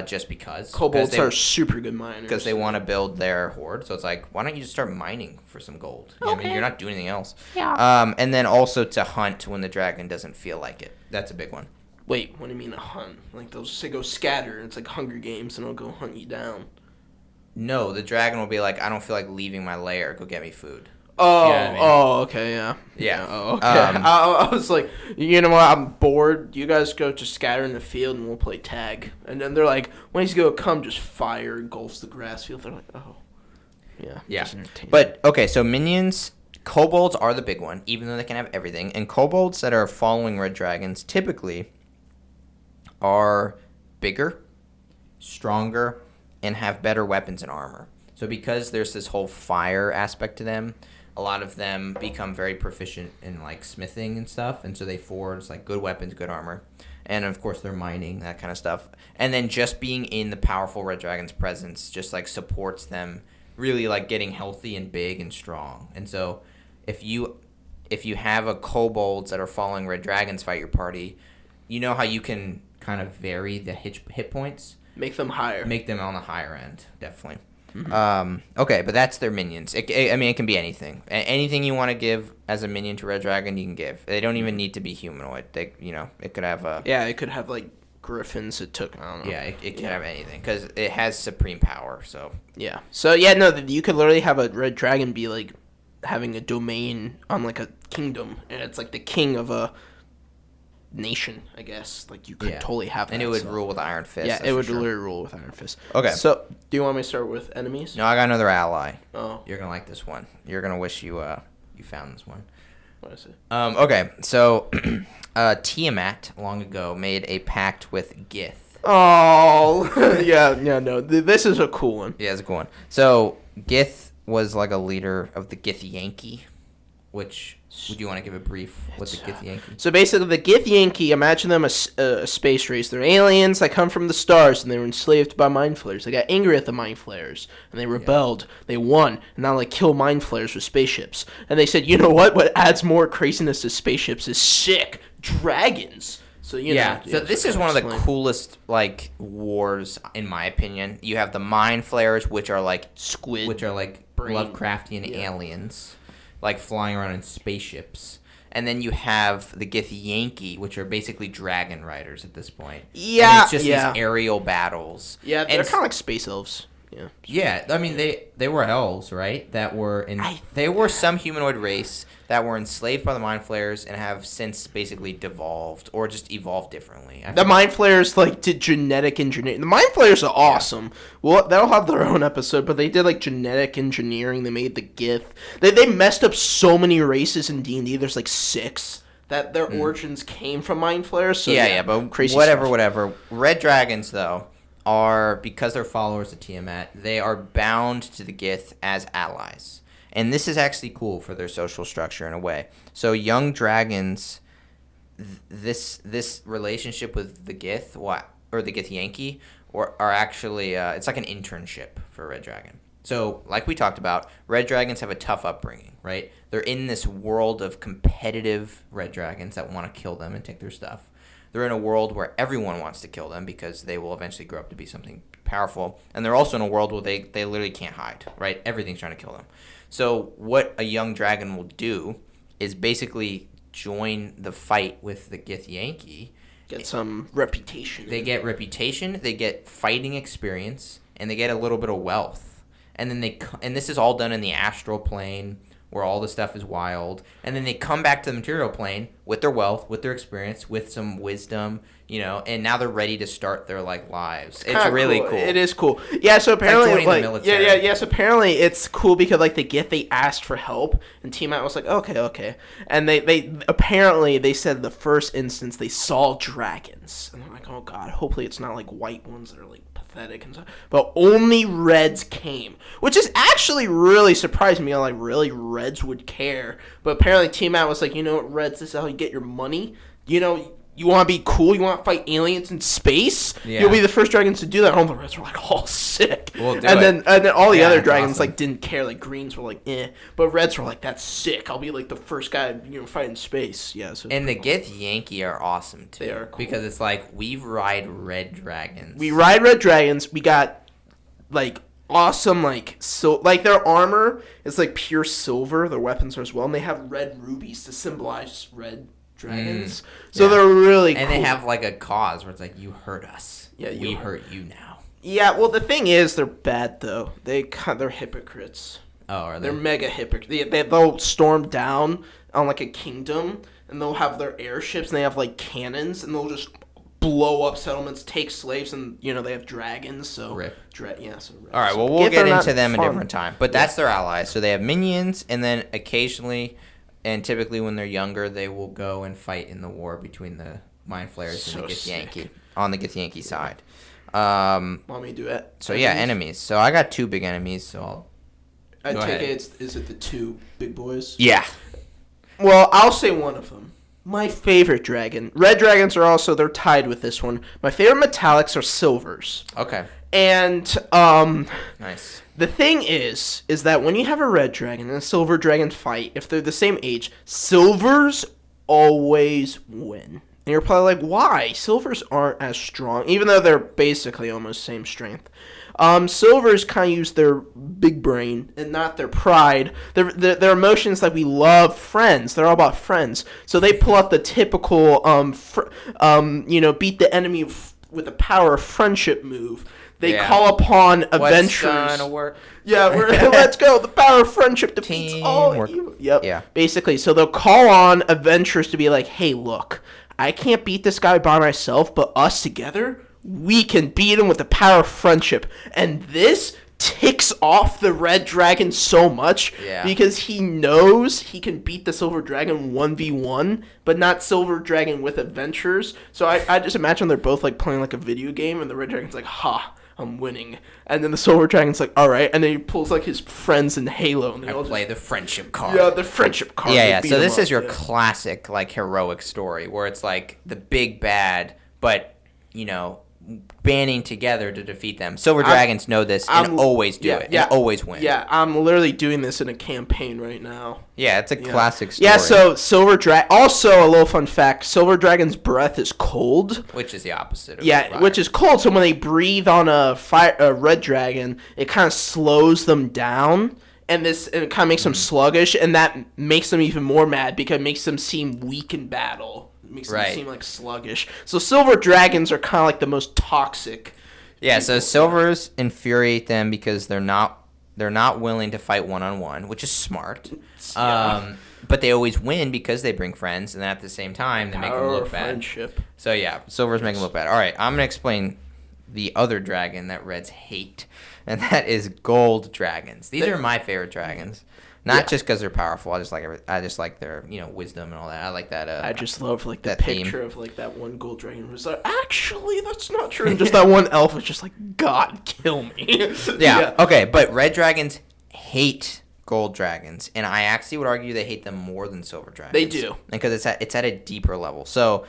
A: just because.
B: Kobolds are super good miners
A: because they want to build their horde. So it's like, why don't you just start mining for some gold? You know what I mean? You're not doing anything else. Yeah. And then also to hunt when the dragon doesn't feel like it. That's a big one.
B: Wait, what do you mean a hunt? Like they'll say go scatter. It's like Hunger Games, and it'll go hunt you down.
A: No, the dragon will be like, I don't feel like leaving my lair. Go get me food.
B: Oh,
A: You know what I mean?
B: Okay, yeah.
A: Yeah.
B: Oh, okay. I was like, you know what? I'm bored. You guys go just scatter in the field and we'll play tag. And then they're like, when he's going to come, just fire engulfs the grass field. They're like, oh. Yeah.
A: Yeah.
B: just entertaining.
A: But, okay, so minions, kobolds are the big one, even though they can have everything. And kobolds that are following red dragons typically are bigger, stronger, and have better weapons and armor. So because there's this whole fire aspect to them, a lot of them become very proficient in, like, smithing and stuff. And so they forge, like, good weapons, good armor. And, of course, they're mining, that kind of stuff. And then just being in the powerful red dragon's presence just, like, supports them really, like, getting healthy and big and strong. And so if you have a kobolds that are following red dragons fight your party, you know how you can kind of vary the hit points?
B: Make them higher.
A: Make them on the higher end, definitely. Okay, but that's their minions. It can be anything. Anything you want to give as a minion to red dragon, you can give. They don't even need to be humanoid. It could have a...
B: Yeah, it could have, like, griffins it took. I don't know.
A: Yeah, it can have anything because it has supreme power. So
B: yeah. So yeah, no, you could literally have a red dragon be like having a domain on like a kingdom, and it's like the king of a nation, I guess. Like you could totally have that.
A: And it would rule with Iron Fist.
B: Yeah, it would literally rule with Iron Fist.
A: Okay.
B: So do you want me to start with enemies?
A: No, I got another ally.
B: Oh.
A: You're gonna like this one. You're gonna wish you found this one.
B: What is it?
A: Okay, so Tiamat long ago made a pact with Gith.
B: Oh, no. This is a cool one.
A: Yeah, it's a cool one. So Gith was like a leader of the Gith Yankee, which would you want to give a brief with the Gith Yankee?
B: So basically, the Gith Yankee, imagine them as a space race. They're aliens that come from the stars, and they were enslaved by mind flayers. They got angry at the mind flayers, and they rebelled. Yeah. They won, and now they kill mind flayers with spaceships. And they said, you know what? What adds more craziness to spaceships is sick dragons. So
A: so this is one of the coolest like wars in my opinion. You have the mind flayers, which are like
B: squid,
A: which are like Lovecraftian aliens, like flying around in spaceships. And then you have the Gith Yankee, which are basically dragon riders at this point.
B: Yeah,
A: and it's just these aerial battles.
B: Yeah, they're kind of like space elves. Yeah.
A: Yeah, I mean they were elves, right? That were they were some humanoid race that were enslaved by the mind flayers and have since basically devolved or just evolved differently.
B: The mind flayers like did genetic engineering. The mind flayers are awesome. Yeah. Well, they'll have their own episode, but they did like genetic engineering. They made the Gith. They messed up so many races in D&D. There's like 6 that their origins came from mind flayers. So
A: but
B: crazy
A: whatever. Red dragons though are, because they're followers of Tiamat, they are bound to the Gith as allies. And this is actually cool for their social structure in a way. So young dragons, this relationship with the Gith, or the Gith Yankee, are actually, it's like an internship for a red dragon. So, like we talked about, red dragons have a tough upbringing, right? They're in this world of competitive red dragons that want to kill them and take their stuff. They're in a world where everyone wants to kill them because they will eventually grow up to be something powerful. And they're also in a world where they literally can't hide, right? Everything's trying to kill them. So what a young dragon will do is basically join the fight with the Gith Yankee.
B: Get some reputation.
A: They get reputation, they get fighting experience, and they get a little bit of wealth. And then and this is all done in the astral plane, where all the stuff is wild, and then they come back to the material plane with their wealth, with their experience, with some wisdom, and now they're ready to start their like lives. It's really cool.
B: It is cool. Yeah, so apparently
A: like the military.
B: So apparently it's cool because like they asked for help, and Tiamat was like, okay, and they apparently they said the first instance they saw dragons, and they're like, oh god, hopefully it's not like white ones that are like pathetic and stuff. But only reds came, which is actually really surprising me. I'm like, really, reds would care? But apparently Tiamat was like, you know what, reds, this is how you get your money. You want to be cool? You want to fight aliens in space? Yeah. You'll be the first dragons to do that. And all the reds were like, all sick. Then all the other dragons awesome. Like didn't care. Like greens were like, eh. But reds were like, that's sick. I'll be like the first guy, fighting space. Yeah. So
A: and the Gith Yankee are awesome too.
B: They are cool.
A: Because it's like we ride red dragons.
B: We ride red dragons. We got like awesome like their armor is like pure silver. Their weapons are as well, and they have red rubies to symbolize red dragons. So they're really cool.
A: And they have like a cause where it's like, you hurt us.
B: Yeah,
A: we hurt you now.
B: Yeah, well the thing is they're bad though. They're hypocrites.
A: Oh, are
B: They're
A: they?
B: mega hypocrites. They'll storm down on like a kingdom, and they'll have their airships, and they have like cannons, and they'll just blow up settlements, take slaves, and they have dragons. So
A: Rip.
B: So rip.
A: All right, well, we'll get into them a different time. But that's their allies. So they have minions, and then occasionally, and typically when they're younger, they will go and fight in the war between the Mind Flayers and the Githyanki on the Githyanki side.
B: Want me to do it?
A: So yeah, enemies. So I got 2 big enemies. So
B: I take it. Is it the 2 big boys?
A: Yeah.
B: Well, I'll say one of them. My favorite dragon. Red dragons they're tied with this one. My favorite metallics are silvers.
A: Okay.
B: And
A: nice.
B: The thing is that when you have a red dragon and a silver dragon fight, if they're the same age, silvers always win. And you're probably like, why? Silvers aren't as strong, even though they're basically almost same strength. Silvers kind of use their big brain and not their pride. Their emotions, like we love friends. They're all about friends. So they pull out the typical, beat the enemy with the power of friendship move. They call upon adventurers.
A: What's gonna work?
B: Yeah, let's go. The power of friendship defeats all evil. Yep.
A: Yeah.
B: Basically, so they'll call on adventurers to be like, hey, look, I can't beat this guy by myself, but us together, we can beat him with the power of friendship. And this ticks off the red dragon so much because he knows he can beat the silver dragon 1v1, but not silver dragon with adventurers. So I just imagine they're both like playing like a video game, and the red dragon's like, ha, I'm winning. And then the silver dragon's like, all right. And then he pulls like his friends in Halo. And they all
A: play the friendship card.
B: Yeah, the friendship card.
A: Yeah. So this is your classic like heroic story where it's like the big bad, but banding together to defeat them. Silver dragons know this and always do it. And always win.
B: Yeah, I'm literally doing this in a campaign right now.
A: Yeah, it's a classic story.
B: Yeah, so also a little fun fact, silver dragon's breath is cold.
A: Which is the opposite of
B: fire. Which is cold, so when they breathe on a red dragon, it kind of slows them down. And it kind of makes them sluggish, and that makes them even more mad because it makes them seem weak in battle. It makes them seem like sluggish. So silver dragons are kind of like the most toxic.
A: Yeah, so silvers infuriate them because they're not willing to fight one-on-one, which is smart. But they always win because they bring friends, and at the same time, they make them look bad.
B: Friendship.
A: So yeah, silvers make them look bad. All right, I'm going to explain the other dragon that reds hate, and that is gold dragons. These are my favorite dragons. Not just because they're powerful. I just like their wisdom and all that. I like that.
B: I just love like the
A: theme
B: picture of like that one gold dragon who's like, actually, that's not true. And just that one elf is just like, God, kill me.
A: Yeah. Okay, but red dragons hate gold dragons, and I actually would argue they hate them more than silver dragons.
B: They do,
A: because it's at a deeper level. So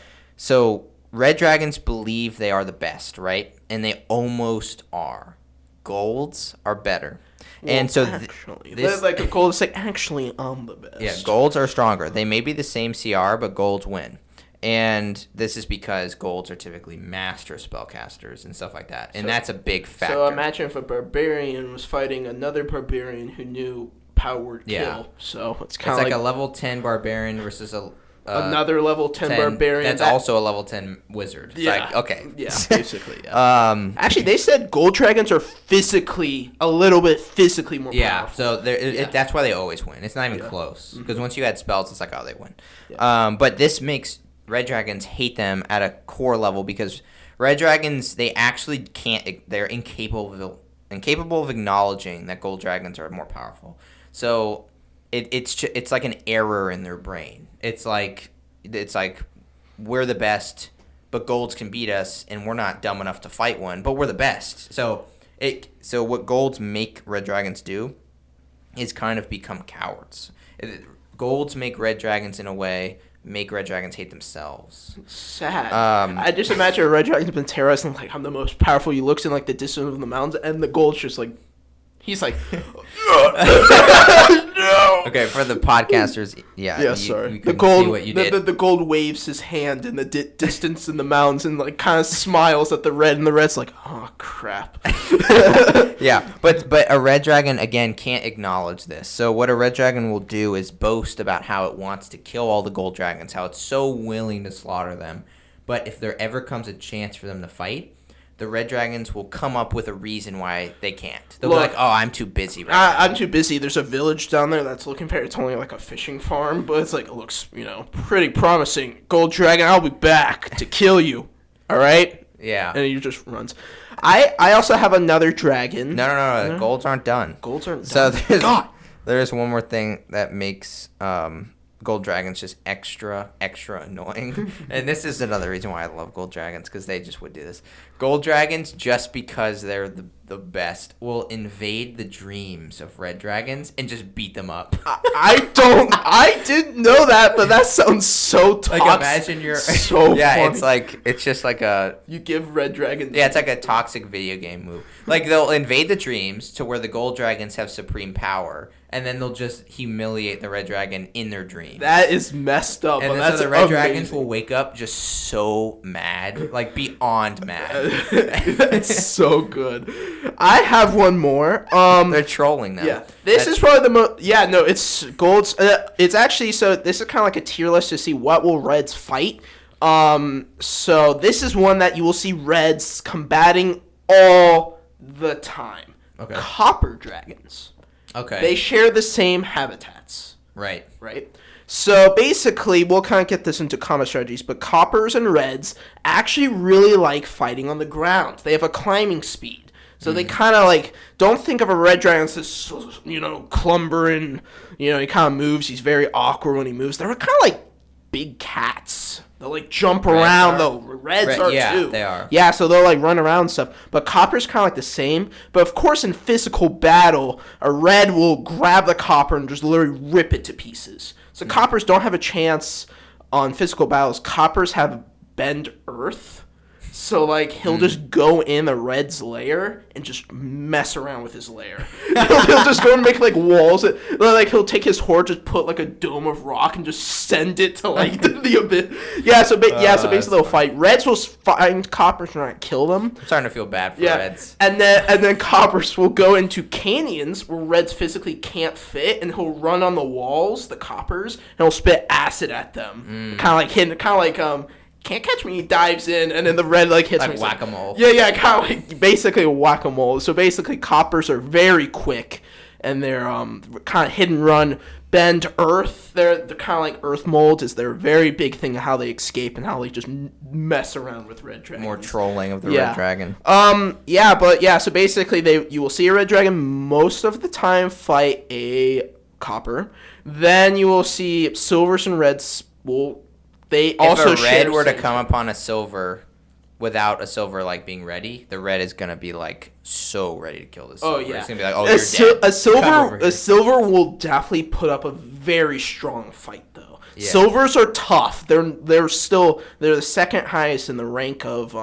A: red dragons believe they are the best, right? And they almost are. Golds are better.
B: Well,
A: and so
B: this like a gold is like, actually, I'm the best.
A: Yeah, golds are stronger. They may be the same CR, but golds win. And this is because golds are typically master spellcasters and stuff like that. And that's a big factor.
B: So imagine if a barbarian was fighting another barbarian who knew power kill.
A: Yeah.
B: So it's
A: kind of like a level 10 barbarian versus
B: another level 10 barbarian.
A: That's also a level 10 wizard. It's like, okay.
B: Yeah, basically, yeah. Actually, they said gold dragons are a little bit physically more powerful.
A: So that's why they always win. It's not even close. Because once you add spells, it's like, oh, they win. Yeah. But this makes red dragons hate them at a core level because red dragons, they actually they're incapable of acknowledging that gold dragons are more powerful. So it's like an error in their brain. It's like we're the best, but golds can beat us, and we're not dumb enough to fight one, but we're the best. So what golds make red dragons do is kind of become cowards. Golds make red dragons in a way make red dragons hate themselves.
B: Sad. I just imagine a red dragon's been terrorized and like, I'm the most powerful. He looks in like the distance of the mountains, and the gold's just like, he's like, no.
A: Okay, for the podcasters,
B: sorry.
A: You see what you did.
B: The gold waves his hand in the distance in the mountains and like kind of smiles at the red, and the red's like, oh crap.
A: Yeah, but a red dragon again can't acknowledge this. So what a red dragon will do is boast about how it wants to kill all the gold dragons, how it's so willing to slaughter them. But if there ever comes a chance for them to fight, the red dragons will come up with a reason why they can't. They'll
B: Look,
A: be like, "Oh, I'm too busy right now."
B: I'm too busy. There's a village down there that's looking for. It's only like a fishing farm, but it's like it looks, pretty promising. Gold dragon, I'll be back to kill you. All right.
A: Yeah.
B: And he just runs. I also have another dragon.
A: No. Golds aren't done.
B: Golds aren't
A: So
B: done.
A: there's one more thing that makes gold dragons just extra annoying. And this is another reason why I love gold dragons, because they just would do this. Gold dragons, just because they're the best, will invade the dreams of red dragons and just beat them up.
B: I didn't know that, but that sounds so toxic.
A: Like, imagine you're
B: so
A: yeah,
B: funny.
A: it's just like a
B: You give red dragons.
A: yeah, it's like a toxic video game move. Like, they'll invade the dreams to where the gold dragons have supreme power, and then they'll just humiliate the red dragon in their dreams.
B: That is messed up.
A: And
B: but
A: then
B: that's
A: so the red
B: amazing.
A: dragons will wake up just so mad, like beyond mad.
B: That's so good. I have one more.
A: They're trolling them.
B: Yeah, this is probably the most. Yeah, no, it's golds. It's actually so. This is kind of like a tier list to see what will reds fight. So this is one that you will see reds combating all the time.
A: Okay.
B: Copper dragons.
A: Okay.
B: They share the same habitats.
A: Right.
B: So basically, we'll kind of get this into combat strategies, but coppers and reds actually really like fighting on the ground. They have a climbing speed. So they kind of like, don't think of a red dragon as this, clumbering, he kind of moves. He's very awkward when he moves. They're kind of like big cats. They'll like jump around though. Reds are too.
A: They are.
B: Yeah, so they'll like run around and stuff. But copper's kind of like the same. But of course, in physical battle, a red will grab the copper and just literally rip it to pieces. So coppers don't have a chance on physical battles. Coppers have bend earth. So, like, he'll just go in the red's lair and just mess around with his lair. he'll just go and make, like, walls. Like, he'll take his horde, just put, like, a dome of rock and just send it to, like, the abyss. Yeah, so basically they'll fight. Reds will find coppers and not kill them.
A: I'm starting to feel bad for reds.
B: And then coppers will go into canyons where reds physically can't fit, and he'll run on the walls, the coppers, and he'll spit acid at them. Kind of like can't catch me, he dives in, and then the red hits
A: like
B: me.
A: whack-a-mole.
B: Yeah, kind of like basically whack-a-mole. So basically coppers are very quick, and they're kind of hit and run, bend earth. They're kind of like earth molds is their very big thing of how they escape and how they just mess around with red dragons.
A: More trolling of the red dragon.
B: So basically you will see a red dragon most of the time fight a copper. Then you will see silvers and reds
A: If a red were to come upon a silver without a silver being ready, the red is gonna be so ready to kill this silver.
B: Oh yeah,
A: it's gonna be like, you're dead.
B: A silver will definitely put up a very strong fight though. Yeah. Silvers are tough. They're the second highest in the rank of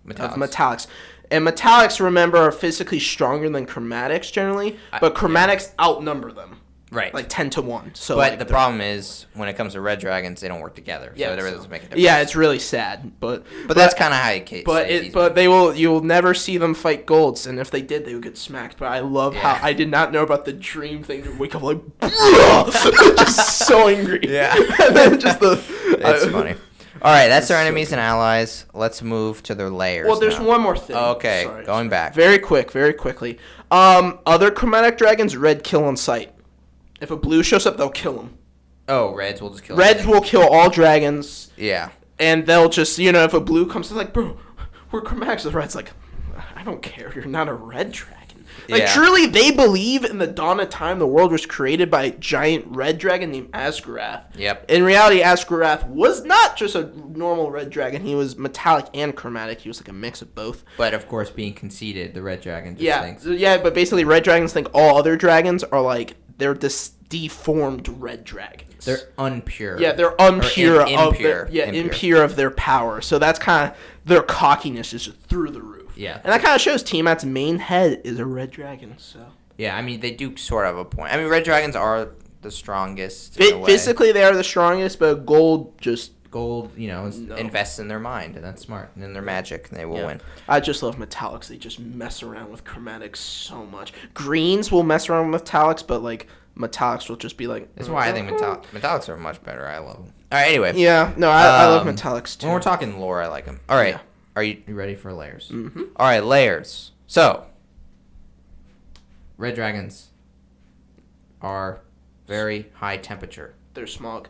B: metallics. And metallics, remember, are physically stronger than chromatics generally, but chromatics outnumber them.
A: Right.
B: 10 to 1. So,
A: but the problem is, when it comes to red dragons, they don't work together.
B: Yeah,
A: so it really doesn't make a difference.
B: Yeah, it's really sad. But
A: that's kind of how you case.
B: But you'll never see them fight golds, and if they did, they would get smacked. But I love how I did not know about the dream thing to wake up just so angry.
A: Yeah.
B: And then just
A: it's funny. All right, that's our enemies and allies. Let's move to their lairs.
B: Well, there's one more thing.
A: Okay, going back.
B: Very quickly. Other chromatic dragons, red kill on sight. If a blue shows up, they'll kill him.
A: Oh, reds will just kill
B: Reds will kill all dragons.
A: Yeah.
B: And they'll just, if a blue comes, it's like, bro, we're chromatics. The red's like, I don't care. You're not a red dragon. Truly, they believe in the dawn of time, the world was created by a giant red dragon named Asgarath.
A: Yep.
B: In reality, Asgarath was not just a normal red dragon. He was metallic and chromatic. He was like a mix of both.
A: But, of course, being conceited, the red dragon just thinks.
B: Yeah, but basically, red dragons think all other dragons are they're deformed red dragons.
A: They're unpure.
B: Yeah, they're impure of their power. So that's kind of their cockiness is just through the roof.
A: Yeah.
B: And that kind of shows Tiamat's main head is a red dragon. So.
A: Yeah, I mean, they do sort of have a point. I mean, red dragons are the strongest.
B: Physically, they are the strongest, but gold,
A: invests in their mind, and that's smart. And in their magic, and they will win.
B: I just love metallics. They just mess around with chromatics so much. Greens will mess around with metallics, but metallics will just be like.
A: That's why I think metallics are much better. I love them. All right, anyway.
B: Yeah, no, I love metallics too.
A: When we're talking lore, I like them. All right. Are you ready for layers?
B: Mm-hmm.
A: All right, layers. So, red dragons are very high temperature.
B: They're smog.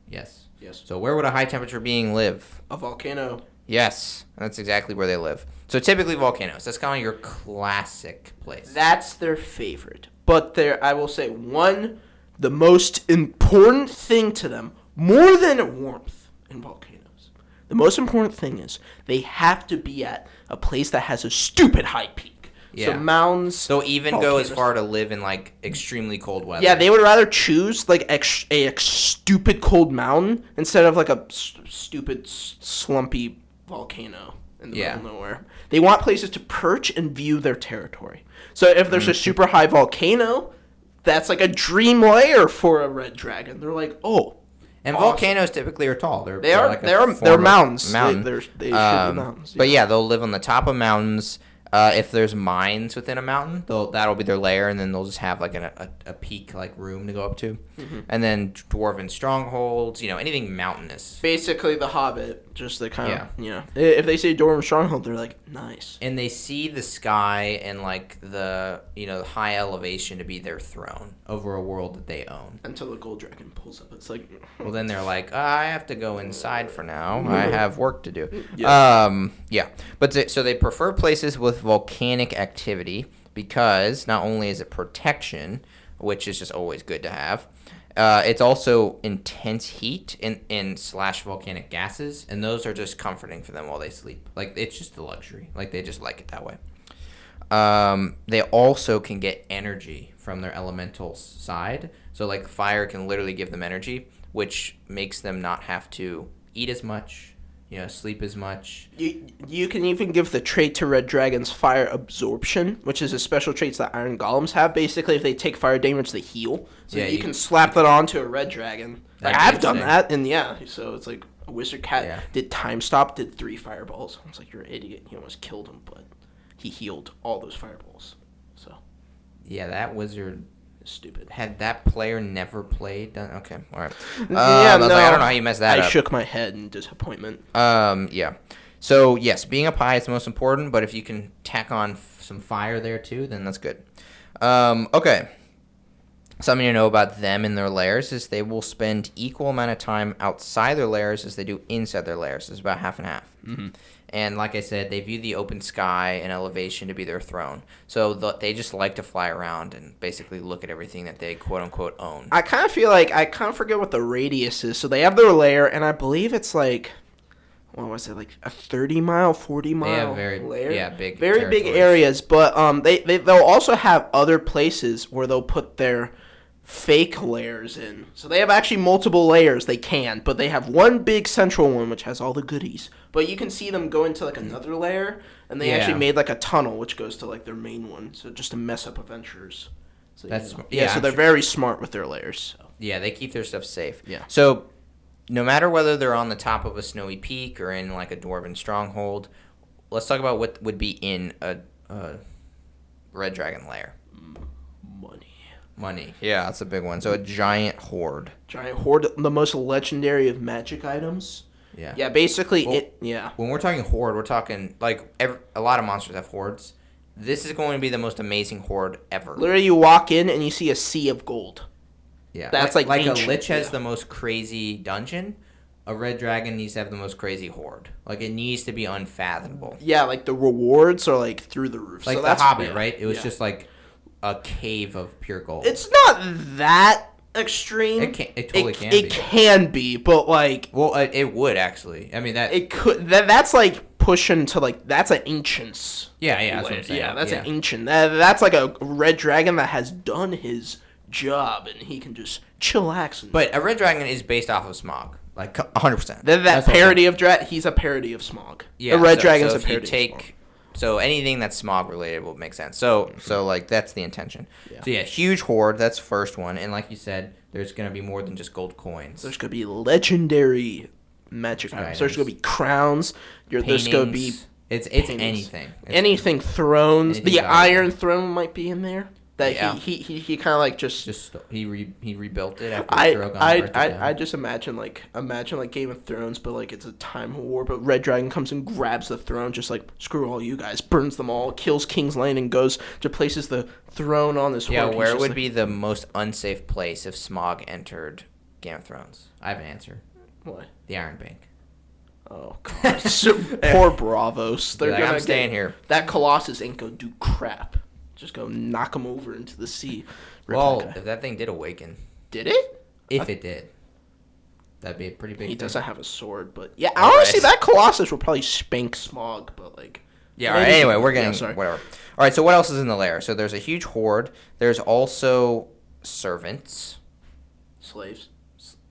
A: Yes.
B: Yes.
A: So where would a high temperature being live?
B: A volcano.
A: Yes, that's exactly where they live. So typically volcanoes. That's kind of your classic place.
B: That's their favorite. But I will say, the most important thing to them, more than warmth in volcanoes, the most important thing is they have to be at a place that has a stupid high peak.
A: Yeah.
B: So mounds.
A: They'll even go as far to live in like extremely cold weather.
B: Yeah, they would rather choose like a stupid cold mountain instead of like a stupid slumpy volcano in the middle of nowhere. They want places to perch and view their territory. So if there's a super high volcano, that's like a dream lair for a red dragon. They're like, oh.
A: And volcanoes typically are tall. They're
B: mountains.
A: Mountain.
B: They should be mountains. Yeah.
A: But yeah, they'll live on the top of mountains. If there's mines within a mountain, that'll be their lair, and then they'll just have like a peak like room to go up to, and then dwarven strongholds. Anything mountainous.
B: Basically, the Hobbit, just the kind of If they say dwarven stronghold, they're like nice.
A: And they see the sky and like the high elevation to be their throne over a world that they own.
B: Until the gold dragon pulls up, it's like.
A: Well, then they're like, I have to go inside for now. I have work to do.
B: Yeah.
A: But so they prefer places with volcanic activity because not only is it protection, which is just always good to have, it's also intense heat and slash volcanic gases, and those are just comforting for them while they sleep. Like, it's just a luxury. Like, they just like it that way. They also can get energy from their elemental side. So, like, fire can literally give them energy, which makes them not have to eat as much, sleep as much.
B: You can even give the trait to red dragons, fire absorption, which is a special trait that iron golems have. Basically, if they take fire damage, they heal. So you can slap that onto a red dragon. Like, I've done that, and so it's like a wizard cat did time stop, did 3 fireballs. I was like, you're an idiot. You almost killed him, but he healed all those fireballs. So.
A: Yeah, that wizard.
B: Stupid.
A: Had that player never played? Okay, all right.
B: I
A: don't know how you messed that up.
B: I shook my head in disappointment.
A: Yeah. So, yes, being up high is the most important, but if you can tack on some fire there, too, then that's good. Okay. Something to know about them and their lairs is they will spend equal amount of time outside their lairs as they do inside their lairs. It's about half and half. Mm-hmm. And like I said, they view the open sky and elevation to be their throne. So they just like to fly around and basically look at everything that they quote-unquote own.
B: I kind of feel like I kind of forget what the radius is. So they have their lair, and I believe it's like, what was it, like a 30-mile, 40-mile lair?
A: Big
B: very big areas. But they'll also have other places where they'll put their fake layers in. So they have actually multiple layers they can, but they have one big central one which has all the goodies. But you can see them go into like another layer, and they actually made like a tunnel which goes to like their main one, so just to mess up adventurers. So, so they're very smart with their layers. So.
A: Yeah, they keep their stuff safe.
B: Yeah.
A: So no matter whether they're on the top of a snowy peak or in like a dwarven stronghold, let's talk about what would be in a red dragon lair. Money. Yeah, that's a big one. So a giant horde.
B: The most legendary of magic items.
A: Yeah.
B: Yeah, basically
A: When we're talking horde, we're talking like a lot of monsters have hordes. This is going to be the most amazing horde ever.
B: Literally, you walk in and you see a sea of gold.
A: Yeah.
B: That's
A: like
B: ancient.
A: A lich has the most crazy dungeon. A red dragon needs to have the most crazy horde. Like, it needs to be unfathomable.
B: Yeah, like the rewards are like through the roof.
A: Like
B: so
A: the Hobbit, right? It was just like a cave of pure gold.
B: It's not that extreme.
A: It totally can be.
B: It can be, but like...
A: Well, it would, actually. I mean, that...
B: It could... That's like pushing to like... That's an ancient's.
A: Yeah, that's what I'm saying.
B: Yeah, that's an ancient. That's like a red dragon that has done his job, and he can just chillax.
A: But a red dragon is based off of Smog. Like, 100%.
B: That parody of... He's a parody of Smog.
A: Yeah,
B: a red dragon's a parody
A: of Smog. So anything that's Smog related will make sense. So like that's the intention. Yeah. So huge horde. That's the first one. And like you said, there's gonna be more than just gold coins.
B: There's gonna be legendary magic items. There's gonna be crowns. There's gonna be
A: it's anything.
B: Anything thrones.
A: Anything
B: the Iron Throne might be in there. That
A: Yeah.
B: he kind of like just
A: he rebuilt it after
B: I
A: Drogon burnt it down.
B: I just imagine like Game of Thrones, but like it's a time of war. But Red Dragon comes and grabs the throne, just like screw all you guys, burns them all, kills King's Landing, goes to places the throne on this.
A: Yeah,
B: horde.
A: where would be the most unsafe place if Smaug entered Game of Thrones? I have an answer.
B: What?
A: The Iron Bank.
B: Oh god, poor Bravos. They're
A: Like,
B: gonna
A: I'm staying here.
B: That Colossus ain't gonna do crap. Just go knock him over into the sea.
A: Well, if that thing did awaken.
B: Did it?
A: If it did. That'd be a pretty big
B: He
A: thing.
B: doesn't have a sword, but yeah, honestly, that Colossus will probably spank Smaug, but like...
A: Yeah, all right, anyway, we're getting... whatever. All right, so what else is in the lair? So there's a huge horde. There's also servants.
B: Slaves.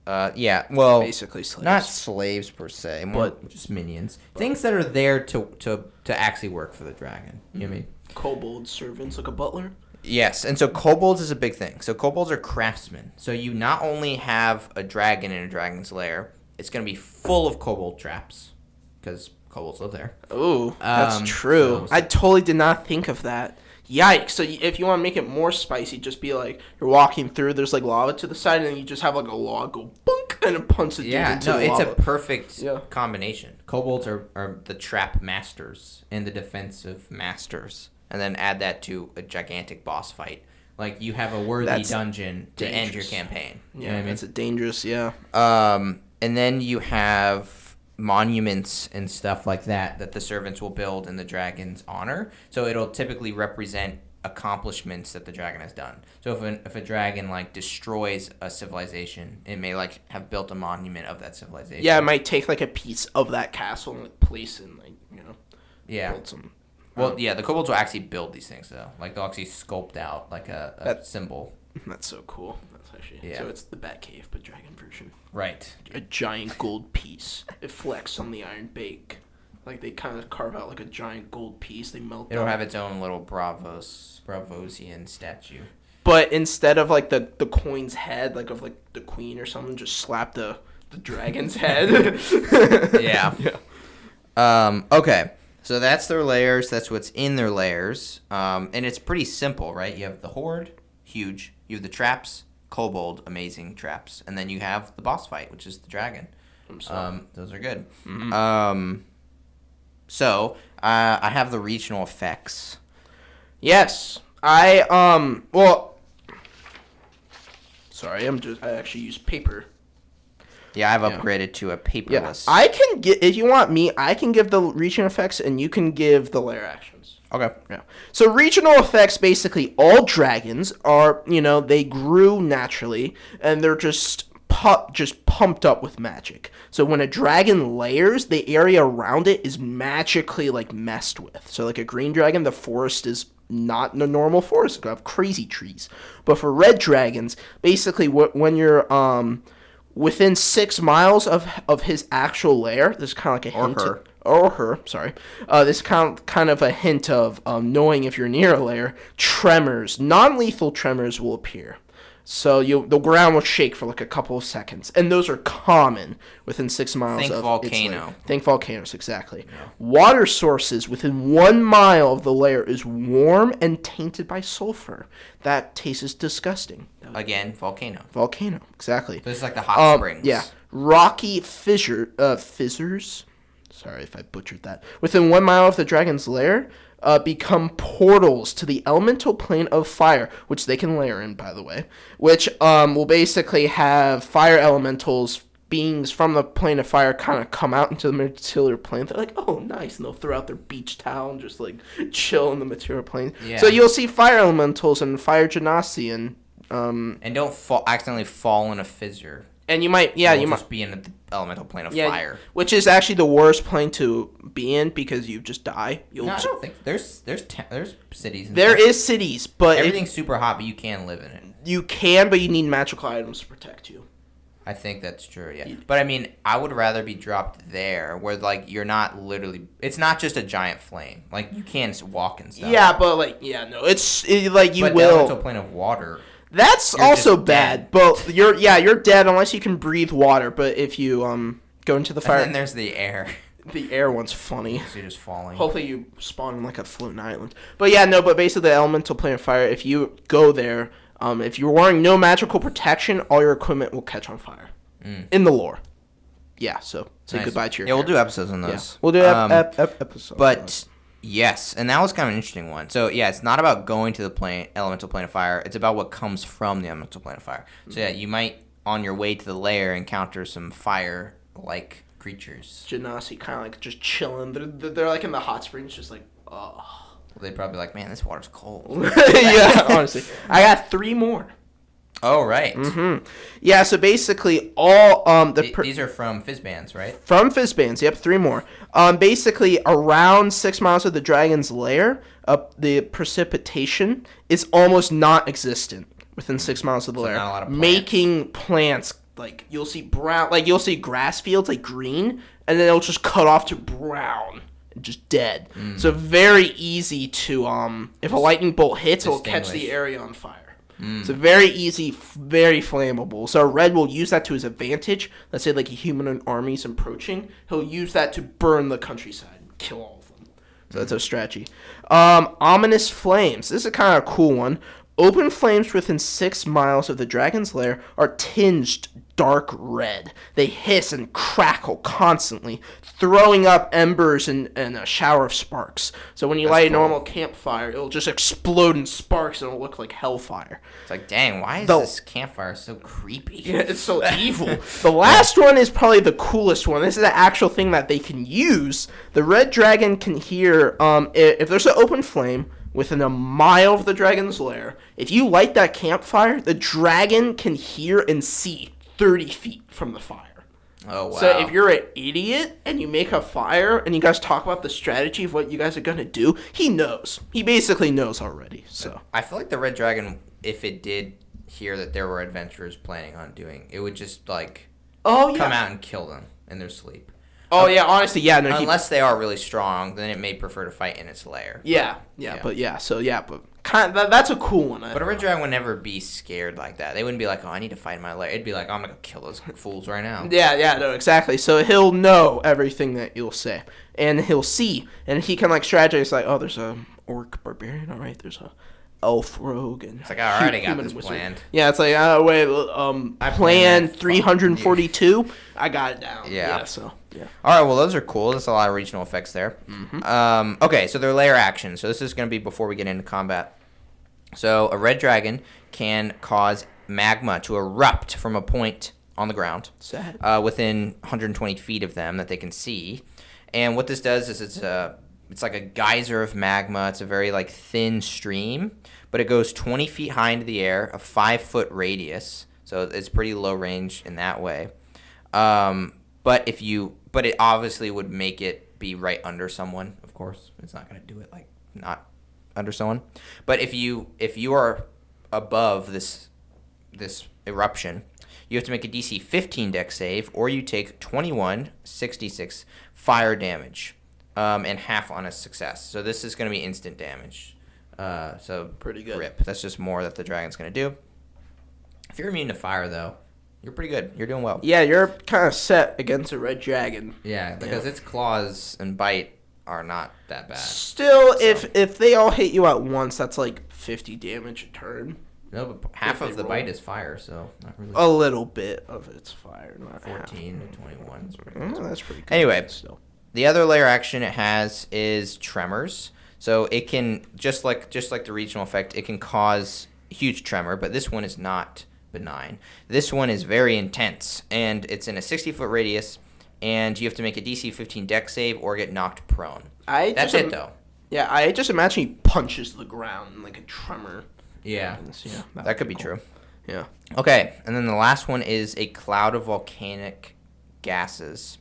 A: Yeah, well...
B: Basically slaves.
A: Not slaves, per se, but just minions. Things that are there to actually work for the dragon. You know what I mean?
B: Kobold servants, like a butler?
A: Yes, and so kobolds is a big thing. So kobolds are craftsmen. So you not only have a dragon in a dragon's lair, it's going to be full of kobold traps, because kobolds live there.
B: Oh, that's true. I totally did not think of that. Yikes. So if you want to make it more spicy, just be like, you're walking through, there's like lava to the side, and then you just have like a log go boink, and it punches it into the lava.
A: It's a perfect combination. Kobolds are the trap masters and the defensive masters. And then add that to a gigantic boss fight. Like, you have a worthy dungeon to end your campaign. You know what I mean?
B: It's a dangerous,
A: And then you have monuments and stuff like that the servants will build in the dragon's honor. So it'll typically represent accomplishments that the dragon has done. So if a dragon, like, destroys a civilization, it may, like, have built a monument of that civilization.
B: Yeah, it might take, like, a piece of that castle and, like, place and, like, you know, build some...
A: Well, yeah, the kobolds will actually build these things, though. Like, they'll actually sculpt out, like, a symbol.
B: That's so cool. That's actually... So it's the Batcave, but dragon version.
A: Right.
B: A giant gold piece. It flexes on the Iron Bake. Like, they kind of carve out, like, a giant gold piece. They melt
A: It'll have its own little Bravosian statue.
B: But instead of, like, the coin's head, like, of, like, the queen or something, just slap the dragon's head.
A: Yeah. Okay. So that's their layers. That's what's in their layers. And it's pretty simple, right? You have the horde, huge. You have the traps, kobold, amazing traps. And then you have the boss fight, which is the dragon. Those are good. Mm-hmm. So I have the regional effects.
B: Yes. Sorry, I actually use paper.
A: Yeah, I've upgraded to a paperless.
B: Yeah. I can get, if you want me, I can give the regional effects and you can give the lair actions.
A: Okay.
B: Yeah. So regional effects, basically all dragons are, they grew naturally and they're just pumped up with magic. So when a dragon layers, the area around it is magically like messed with. So like a green dragon, the forest is not in a normal forest. It's gonna have crazy trees. But for red dragons, basically when you're within 6 miles of his actual lair, there's kind of like a hint. Or her, sorry. This kind of a hint of knowing if you're near a lair. Tremors, non-lethal tremors will appear. So the ground will shake for like a couple of seconds. And those are common within 6 miles
A: Think
B: of
A: volcano.
B: its lair. Think volcanoes, exactly. Yeah. Water sources within 1 mile of the lair is warm and tainted by sulfur. That tastes disgusting.
A: Again, volcano.
B: Volcano, exactly.
A: This is like the hot springs.
B: Yeah. Rocky fissures. Sorry if I butchered that. Within 1 mile of the dragon's lair, become portals to the elemental plane of fire, which they can lair in, by the way, which will basically have fire elementals, beings from the plane of fire, kind of come out into the material plane. They're like, oh, nice, and they'll throw out their beach towel and just, like, chill in the material plane. Yeah. So you'll see fire elementals and fire genasi and
A: don't accidentally fall in a fissure.
B: And you might, you might
A: be in the elemental plane of fire,
B: which is actually the worst plane to be in because you just die.
A: I don't think there's cities.
B: There is cities, but
A: everything's super hot, but you can live in it.
B: You can, but you need magical items to protect you.
A: I think that's true. Yeah, but I mean, I would rather be dropped there, where like you're not literally. It's not just a giant flame. Like you can walk and stuff.
B: Yeah, but like it's like you
A: but
B: will.
A: The elemental plane of water.
B: That's also bad, but you're dead unless you can breathe water. But if you go into the fire,
A: and then there's the air.
B: The air one's funny.
A: So you're just falling.
B: Hopefully you spawn in like a floating island. But yeah, no, but basically the elemental plane of fire, if you go there, if you're wearing no magical protection, all your equipment will catch on fire. In the lore. Yeah, so say goodbye to your
A: Yeah,
B: hair.
A: we'll do episodes on those.
B: Yeah. We'll do episodes.
A: But yes, and that was kind of an interesting one. So yeah, it's not about going to the elemental plane of fire. It's about what comes from the elemental plane of fire. So yeah, you might on your way to the lair encounter some fire-like creatures.
B: Genasi kind of like just chilling. They're like in the hot springs, just like, oh.
A: They'd probably be like, man, this water's cold.
B: Yeah, honestly. I got 3 more.
A: Oh, right.
B: Yeah, so basically all
A: these are from Fizzbands, right?
B: From Fizzbands, yep, 3 more. Basically around 6 miles of the dragon's lair, the precipitation is almost not existent within 6 miles of the lair.
A: Not a lot of plants.
B: Making plants like you'll see brown, like you'll see grass fields like green, and then it'll just cut off to brown. Just dead. So very easy to if a lightning bolt hits, it'll catch the area on fire. So very easy, very flammable. So Red will use that to his advantage. Let's say like a human army's approaching, he'll use that to burn the countryside and kill all of them. So that's a strategy. Ominous flames. This is kind of a cool one. Open flames within 6 miles of the dragon's lair are tinged dark red. They hiss and crackle constantly, throwing up embers and a shower of sparks. So when you light a normal campfire, it'll just explode in sparks and it'll look like hellfire.
A: It's like, dang, why is this campfire so creepy?
B: Yeah, it's so evil. The last one is probably the coolest one. This is the actual thing that they can use. The red dragon can hear, if there's an open flame within a mile of the dragon's lair, if you light that campfire, the dragon can hear and see 30 feet from the fire.
A: Oh, wow.
B: So if you're an idiot and you make a fire and you guys talk about the strategy of what you guys are going to do, he knows. He basically knows already. So
A: I feel like the red dragon, if it did hear that there were adventurers planning on doing, it would just like come out and kill them in their sleep.
B: Oh, yeah, honestly, yeah. No,
A: unless they are really strong, then it may prefer to fight in its lair.
B: But that's a cool one.
A: But a red dragon would never be scared like that. They wouldn't be like, oh, I need to fight in my lair. It'd be like, I'm going to kill those fools right now.
B: Yeah, no, exactly. So he'll know everything that you'll say. And he'll see. And he can, like, strategize, like, oh, there's a orc barbarian, all right, there's a elf rogue. And
A: it's like, I already got this planned.
B: Yeah, it's like, I planned 342. I got it down. Yeah, so... Yeah.
A: All right, well, those are cool. There's a lot of regional effects there. Okay, so they're lair actions. So this is going to be before we get into combat. So a red dragon can cause magma to erupt from a point on the ground within 120 feet of them that they can see. And what this does is it's like a geyser of magma. It's a very like thin stream, but it goes 20 feet high into the air, a 5-foot radius. So it's pretty low range in that way. But it obviously would make it be right under someone, of course. It's not going to do it like not under someone. But if you are above this eruption, you have to make a DC 15 dex save, or you take 2166 fire damage, and half on a success. So this is going to be instant damage. So
B: pretty good.
A: Rip. That's just more that the dragon's going to do. If you're immune to fire, though, you're pretty good. You're doing well.
B: Yeah, you're kind of set against a red dragon.
A: Yeah, because its claws and bite are not that bad.
B: Still, if they all hit you at once, that's like 50 damage a turn.
A: No, but half of the bite is fire, so not really.
B: A little bit of it's fire, not
A: 14 to 21. Is pretty
B: good. That's pretty good.
A: Anyway, the other layer action it has is Tremors. So it can, just like the regional effect, it can cause huge tremor, but this one is not benign. This one is very intense, and it's in a 60-foot radius, and you have to make a DC 15 dex save or get knocked prone. That's it, though. Yeah,
B: I just imagine he punches the ground like a tremor.
A: Yeah, that could be cool. True.
B: Yeah.
A: Okay, and then the last one is a cloud of volcanic gases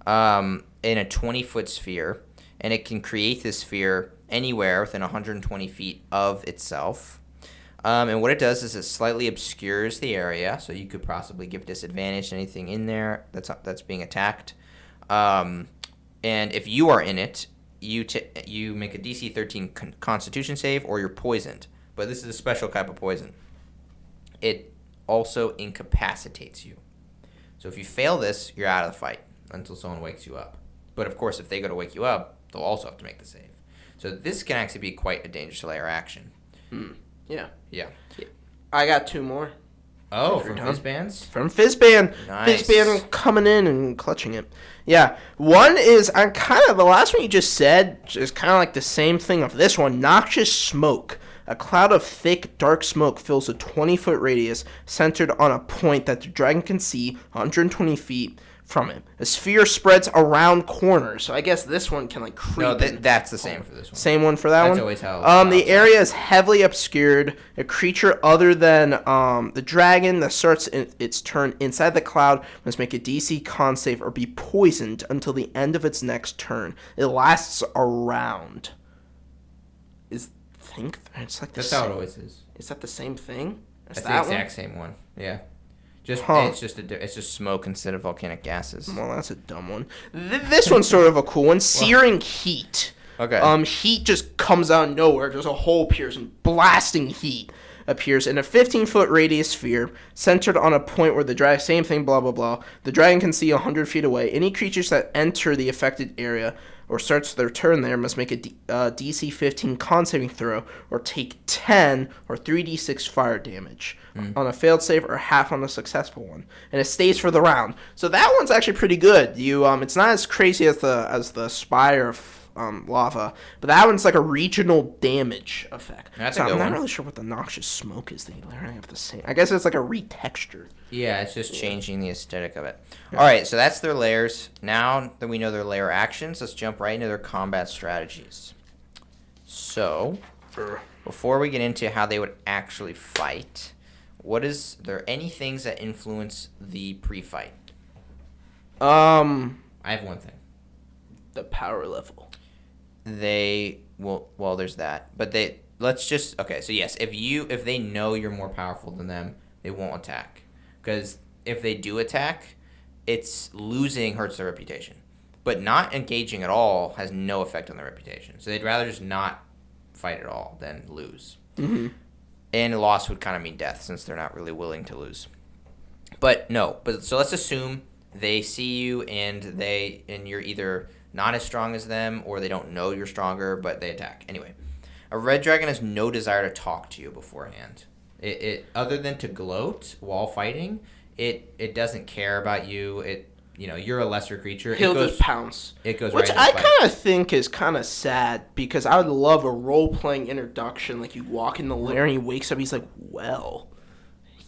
A: in a 20-foot sphere, and it can create this sphere anywhere within 120 feet of itself. And what it does is it slightly obscures the area, so you could possibly give disadvantage to anything in there that's being attacked. And if you are in it, you make a DC 13 Constitution save, or you're poisoned. But this is a special type of poison. It also incapacitates you. So if you fail this, you're out of the fight until someone wakes you up. But of course, if they go to wake you up, they'll also have to make the save. So this can actually be quite a dangerous layer action.
B: Yeah.
A: Yeah.
B: I got 2 more.
A: Oh, from Fizzbands?
B: From Fizzband.
A: Nice.
B: Fizzband coming in and clutching it. Yeah. One is, the last one you just said is kind of like the same thing of this one. Noxious Smoke. A cloud of thick, dark smoke fills a 20-foot radius centered on a point that the dragon can see 120 feet from it. A sphere spreads around corners. So I guess this one can like creep.
A: No, that's the same for this one.
B: Same one for that one?
A: That's always how
B: the area is heavily obscured. A creature other than the dragon that starts its turn inside the cloud must make a DC con save or be poisoned until the end of its next turn. It lasts a round. It's like
A: that's how it always is.
B: Is that the same thing?
A: That's the exact same one. Yeah. It's just smoke instead of volcanic gases.
B: Well, that's a dumb one. This one's sort of a cool one. Searing Heat.
A: Okay.
B: Heat just comes out of nowhere. Just a hole appears and blasting heat appears in a 15-foot radius sphere centered on a point where the dragon, same thing, blah, blah, blah. The dragon can see 100 feet away. Any creatures that enter the affected area or starts their turn there must make a DC 15 con saving throw or take 10 or 3d6 fire damage on a failed save or half on a successful one, and it stays for the round. So that one's actually pretty good. It's not as crazy as the Spire of lava, but that one's like a regional damage effect.
A: That's
B: so
A: a good
B: I'm not
A: one.
B: really sure what the Noxious Smoke is. They literally have the same. I guess it's like a retextured.
A: Yeah, it's just changing the aesthetic of it. Yeah. All right, so that's their layers. Now that we know their layer actions, let's jump right into their combat strategies. So, before we get into how they would actually fight, there any things that influence the pre-fight? I have one thing.
B: The power level.
A: There's that. But so yes, if they know you're more powerful than them, they won't attack. Because if they do attack, losing hurts their reputation. But not engaging at all has no effect on their reputation. So they'd rather just not fight at all than lose.
B: Mm-hmm.
A: And loss would kind of mean death, since they're not really willing to lose. So let's assume they see you and you're either not as strong as them, or they don't know you're stronger, but they attack. Anyway, a red dragon has no desire to talk to you beforehand. It other than to gloat while fighting, it doesn't care about you. You're a lesser creature.
B: He'll just pounce.
A: It goes
B: Which
A: right.
B: I kind of think is kind of sad, because I would love a role playing introduction. Like you walk in the lair and he wakes up. He's like, "Well,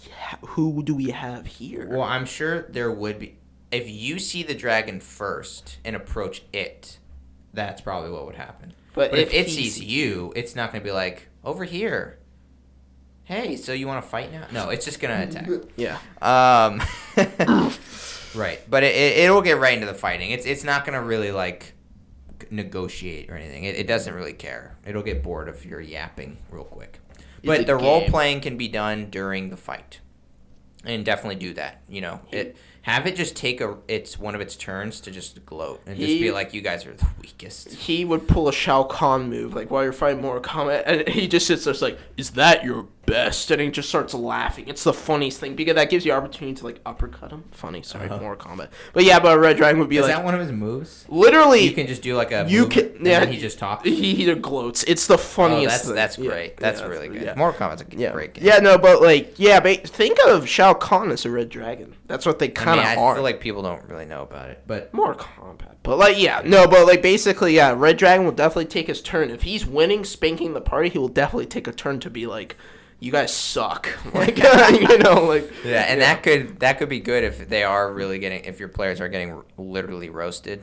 B: yeah, who do we have here?"
A: Well, I'm sure there would be. If you see the dragon first and approach it, that's probably what would happen. But if it sees you, it's not going to be like, over here. Hey, so you want to fight now? No, it's just going to attack.
B: Yeah.
A: Right. But it'll get right into the fighting. It's not going to really, negotiate or anything. It doesn't really care. It'll get bored if you're yapping real quick. But the role-playing can be done during the fight. And definitely do that. Have it just take one of its turns to just gloat and just be like, you guys are the weakest.
B: He would pull a Shao Kahn move, like while you're fighting Mortal Kombat, and he just sits there like, "Is that your best?" And he just starts laughing. It's the funniest thing, because that gives you opportunity to uppercut him. Funny, sorry, Mortal Kombat. But yeah, but Red Dragon would be
A: Is that one of his moves?
B: Literally,
A: you can just do a move, and then he just talks.
B: He either gloats. It's the funniest thing.
A: That's great. That's really good. Yeah. Mortal Kombat's a great game.
B: Yeah, no, but think of Shao Kahn as a Red Dragon. That's what they kind of are.
A: I feel like people don't really know about it, but
B: Mortal Kombat. But basically, Red Dragon will definitely take his turn. If he's winning, spanking the party, he will definitely take a turn to be like, "You guys suck."
A: That could be good if they are really if your players are getting literally roasted,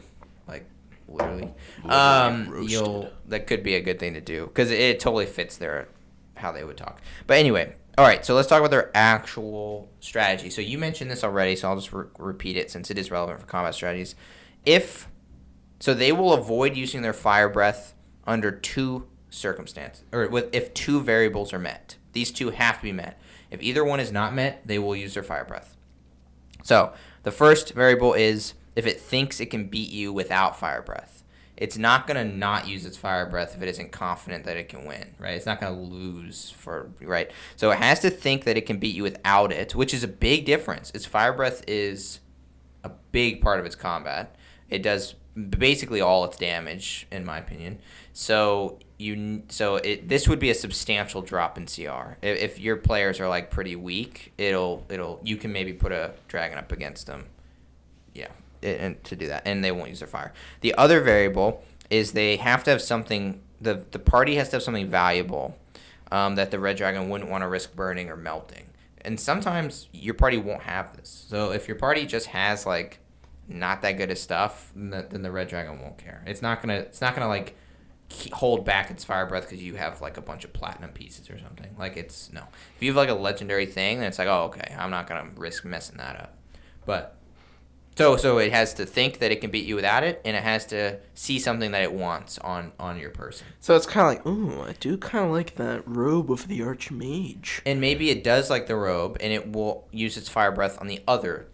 A: literally roasted. That could be a good thing to do, because it totally fits how they would talk. But anyway, all right, so let's talk about their actual strategy. So you mentioned this already, so I'll just repeat it since it is relevant for combat strategies. So they will avoid using their fire breath under 2 circumstances, or if 2 variables are met. These 2 have to be met. If either one is not met, they will use their fire breath. So the first variable is if it thinks it can beat you without fire breath. It's not going to not use its fire breath if it isn't confident that it can win, right? It's not going to lose right? So it has to think that it can beat you without it, which is a big difference. Its fire breath is a big part of its combat. It does basically all its damage, in my opinion. So this would be a substantial drop in CR. If your players are like pretty weak, you can maybe put a dragon up against them. Yeah, and to do that, and they won't use their fire. The other variable is they have to have something. The party has to have something valuable that the red dragon wouldn't want to risk burning or melting. And sometimes your party won't have this. So if your party just has like not that good of stuff, then the red dragon won't care. It's not gonna like hold back its fire breath because you have like a bunch of platinum pieces or something. Like it's no. If you have like a legendary thing, then it's like, oh, okay, I'm not gonna risk messing that up. But so it has to think that it can beat you without it, and it has to see something that it wants on your person.
B: So it's kind of like, ooh, I do kind of like that robe of the Archmage.
A: And maybe it does like the robe, and it will use its fire breath on the other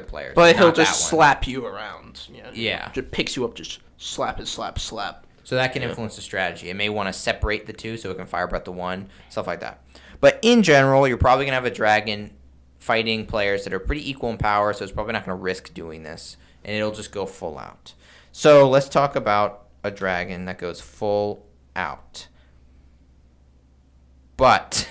A: players.
B: But he'll just slap you around.
A: Yeah.
B: Just picks you up, just slap.
A: So that can influence the strategy. It may want to separate the two so it can fire breath the one, stuff like that. But in general, you're probably going to have a dragon fighting players that are pretty equal in power, so it's probably not going to risk doing this, and it'll just go full out. So let's talk about a dragon that goes full out. But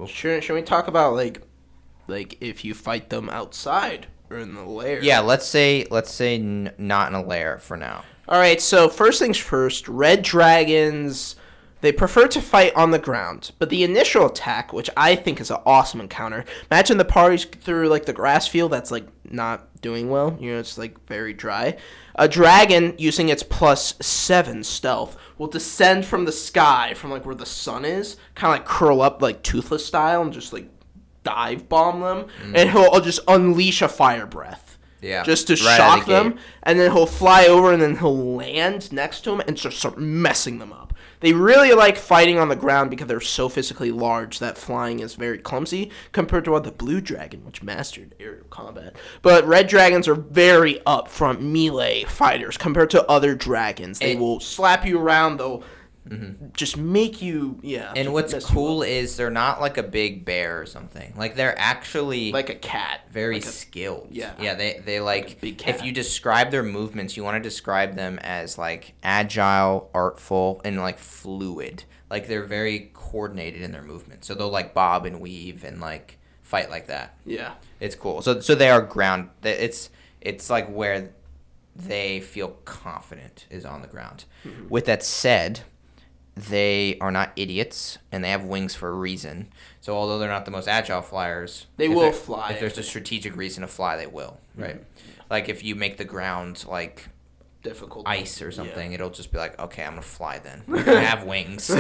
B: should we talk about like if you fight them outside or in the lair?
A: Yeah, let's say not in a lair for now.
B: All right, so first things first, red dragons, they prefer to fight on the ground, but the initial attack, which I think is an awesome encounter, imagine the party's through like the grass field that's like not doing well, it's like very dry. A dragon, using its +7 stealth, will descend from the sky, from like where the sun is, kind of like curl up like Toothless style and just like dive bomb them, and he'll just unleash a fire breath.
A: Yeah,
B: just to shock them, and then he'll fly over and then he'll land next to them and just start messing them up. They really like fighting on the ground because they're so physically large that flying is very clumsy compared to the blue dragon, which mastered aerial combat. But red dragons are very upfront melee fighters compared to other dragons. They will slap you around, though. Mm-hmm. Just make you,
A: And what's cool is they're not like a big bear or something. Like they're actually
B: like a cat,
A: very skilled.
B: Yeah,
A: they like
B: big cat.
A: If you describe their movements, you want to describe them as like agile, artful, and like fluid. Like they're very coordinated in their movements. So they'll like bob and weave and like fight like that.
B: Yeah,
A: it's cool. So they are ground. It's like where they feel confident is on the ground. Mm-hmm. With that said, they are not idiots, and they have wings for a reason. So although they're not the most agile flyers,
B: they will fly.
A: If there's a strategic reason to fly, they will, right? Mm-hmm. Like if you make the ground like
B: difficult
A: ice or something, it'll just be like, okay, I'm gonna fly then. I have wings.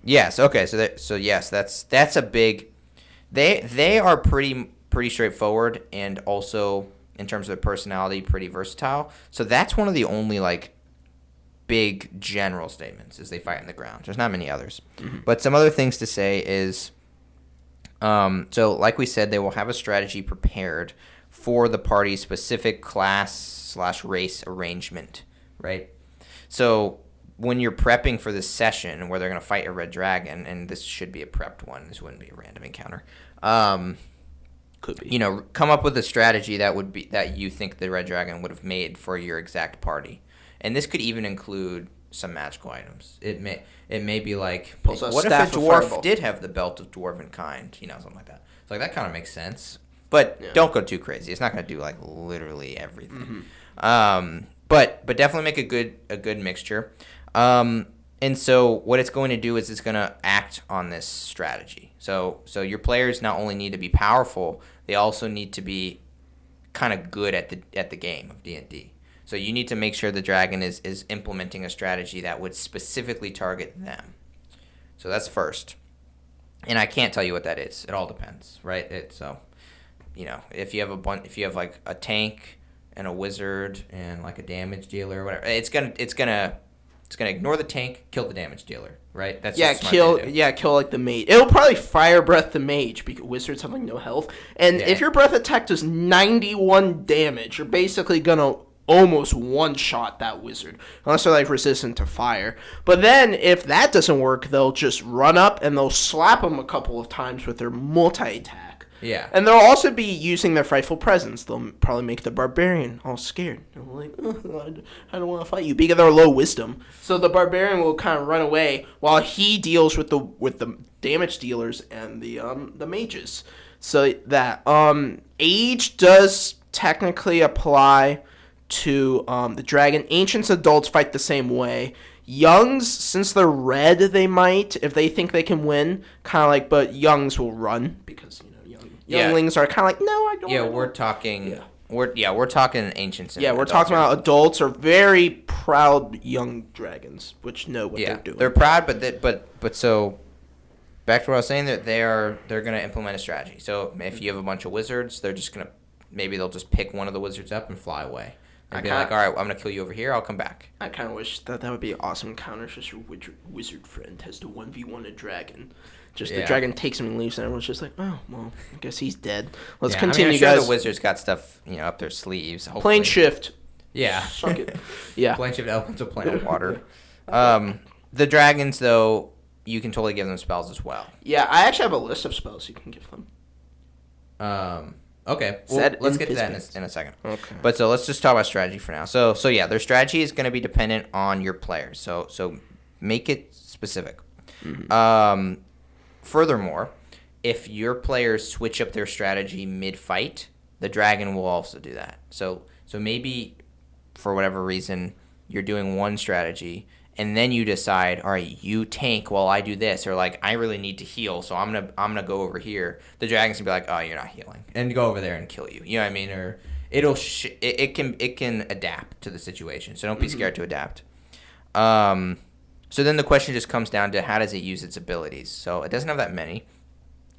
A: Yes. Okay. So yes, that's a big. They are pretty straightforward, and also in terms of their personality, pretty versatile. So that's one of the only like big general statements is they fight in the ground. There's not many others. Mm-hmm. But some other things to say is, so like we said, they will have a strategy prepared for the party's specific class/race arrangement, right? So when you're prepping for this session where they're going to fight a red dragon, and this should be a prepped one, this wouldn't be a random encounter.
B: Could be.
A: Come up with a strategy that you think the red dragon would have made for your exact party. And this could even include some magical items. It may be like, what if a dwarf did have the belt of dwarven kind? Something like that. So like that kind of makes sense. But don't go too crazy. It's not going to do like literally everything. Mm-hmm. But definitely make a good mixture. And so what it's going to do is it's going to act on this strategy. So your players not only need to be powerful, they also need to be kind of good at the game of D&D. So you need to make sure the dragon is implementing a strategy that would specifically target them. So that's first. And I can't tell you what that is. It all depends, right? If you have like a tank and a wizard and like a damage dealer or whatever, it's gonna ignore the tank, kill the damage dealer, right? That's
B: kill like the mage. It'll probably fire breath the mage because wizards have like no health. And if your breath attack does 91 damage, you're basically gonna almost one-shot that wizard, unless they're like resistant to fire. But then if that doesn't work, they'll just run up and they'll slap them a couple of times with their multi-attack.
A: Yeah.
B: And they'll also be using their frightful presence. They'll probably make the barbarian all scared. They're like, I don't want to fight you because they're low wisdom. So the barbarian will kind of run away while he deals with the damage dealers and the mages. So that age does technically apply to the dragon. Ancients, adults fight the same way. Youngs, since they're red, they might, if they think they can win, kind of like, but youngs will run because younglings are kind of like, no, I don't.
A: Yeah, we're talking. We're talking ancients.
B: Yeah, we're talking about adults are very proud young dragons, which know what they're doing.
A: They're proud, but so back to what I was saying, that they're gonna implement a strategy. So if you have a bunch of wizards, they're just gonna they'll just pick one of the wizards up and fly away. And be like, all right, I'm gonna kill you over here. I'll come back.
B: I kind of wish that would be an awesome counter. Just your wizard friend has to 1v1 a dragon. Just the dragon takes him and leaves, and everyone's just like, oh, well, I guess he's dead. Let's continue,
A: I'm sure
B: guys.
A: The wizards got stuff, up their sleeves. Hopefully.
B: Plane shift.
A: Yeah.
B: Suck it. Yeah.
A: Plane shift elemental plane of water. The dragons, though, you can totally give them spells as well.
B: Yeah, I actually have a list of spells you can give them.
A: Okay. Well, let's get to that in a second.
B: Okay.
A: But so let's just talk about strategy for now. So yeah, their strategy is going to be dependent on your players. So make it specific. Mm-hmm. Furthermore, if your players switch up their strategy mid-fight, the dragon will also do that. So maybe for whatever reason you're doing one strategy and then you decide, all right, you tank while I do this, or like I really need to heal, so I'm gonna go over here. The dragon's gonna be like, oh, you're not healing, and go over there and kill you. You know what I mean? Or it can adapt to the situation. So don't be scared to adapt. So then the question just comes down to how does it use its abilities. So it doesn't have that many.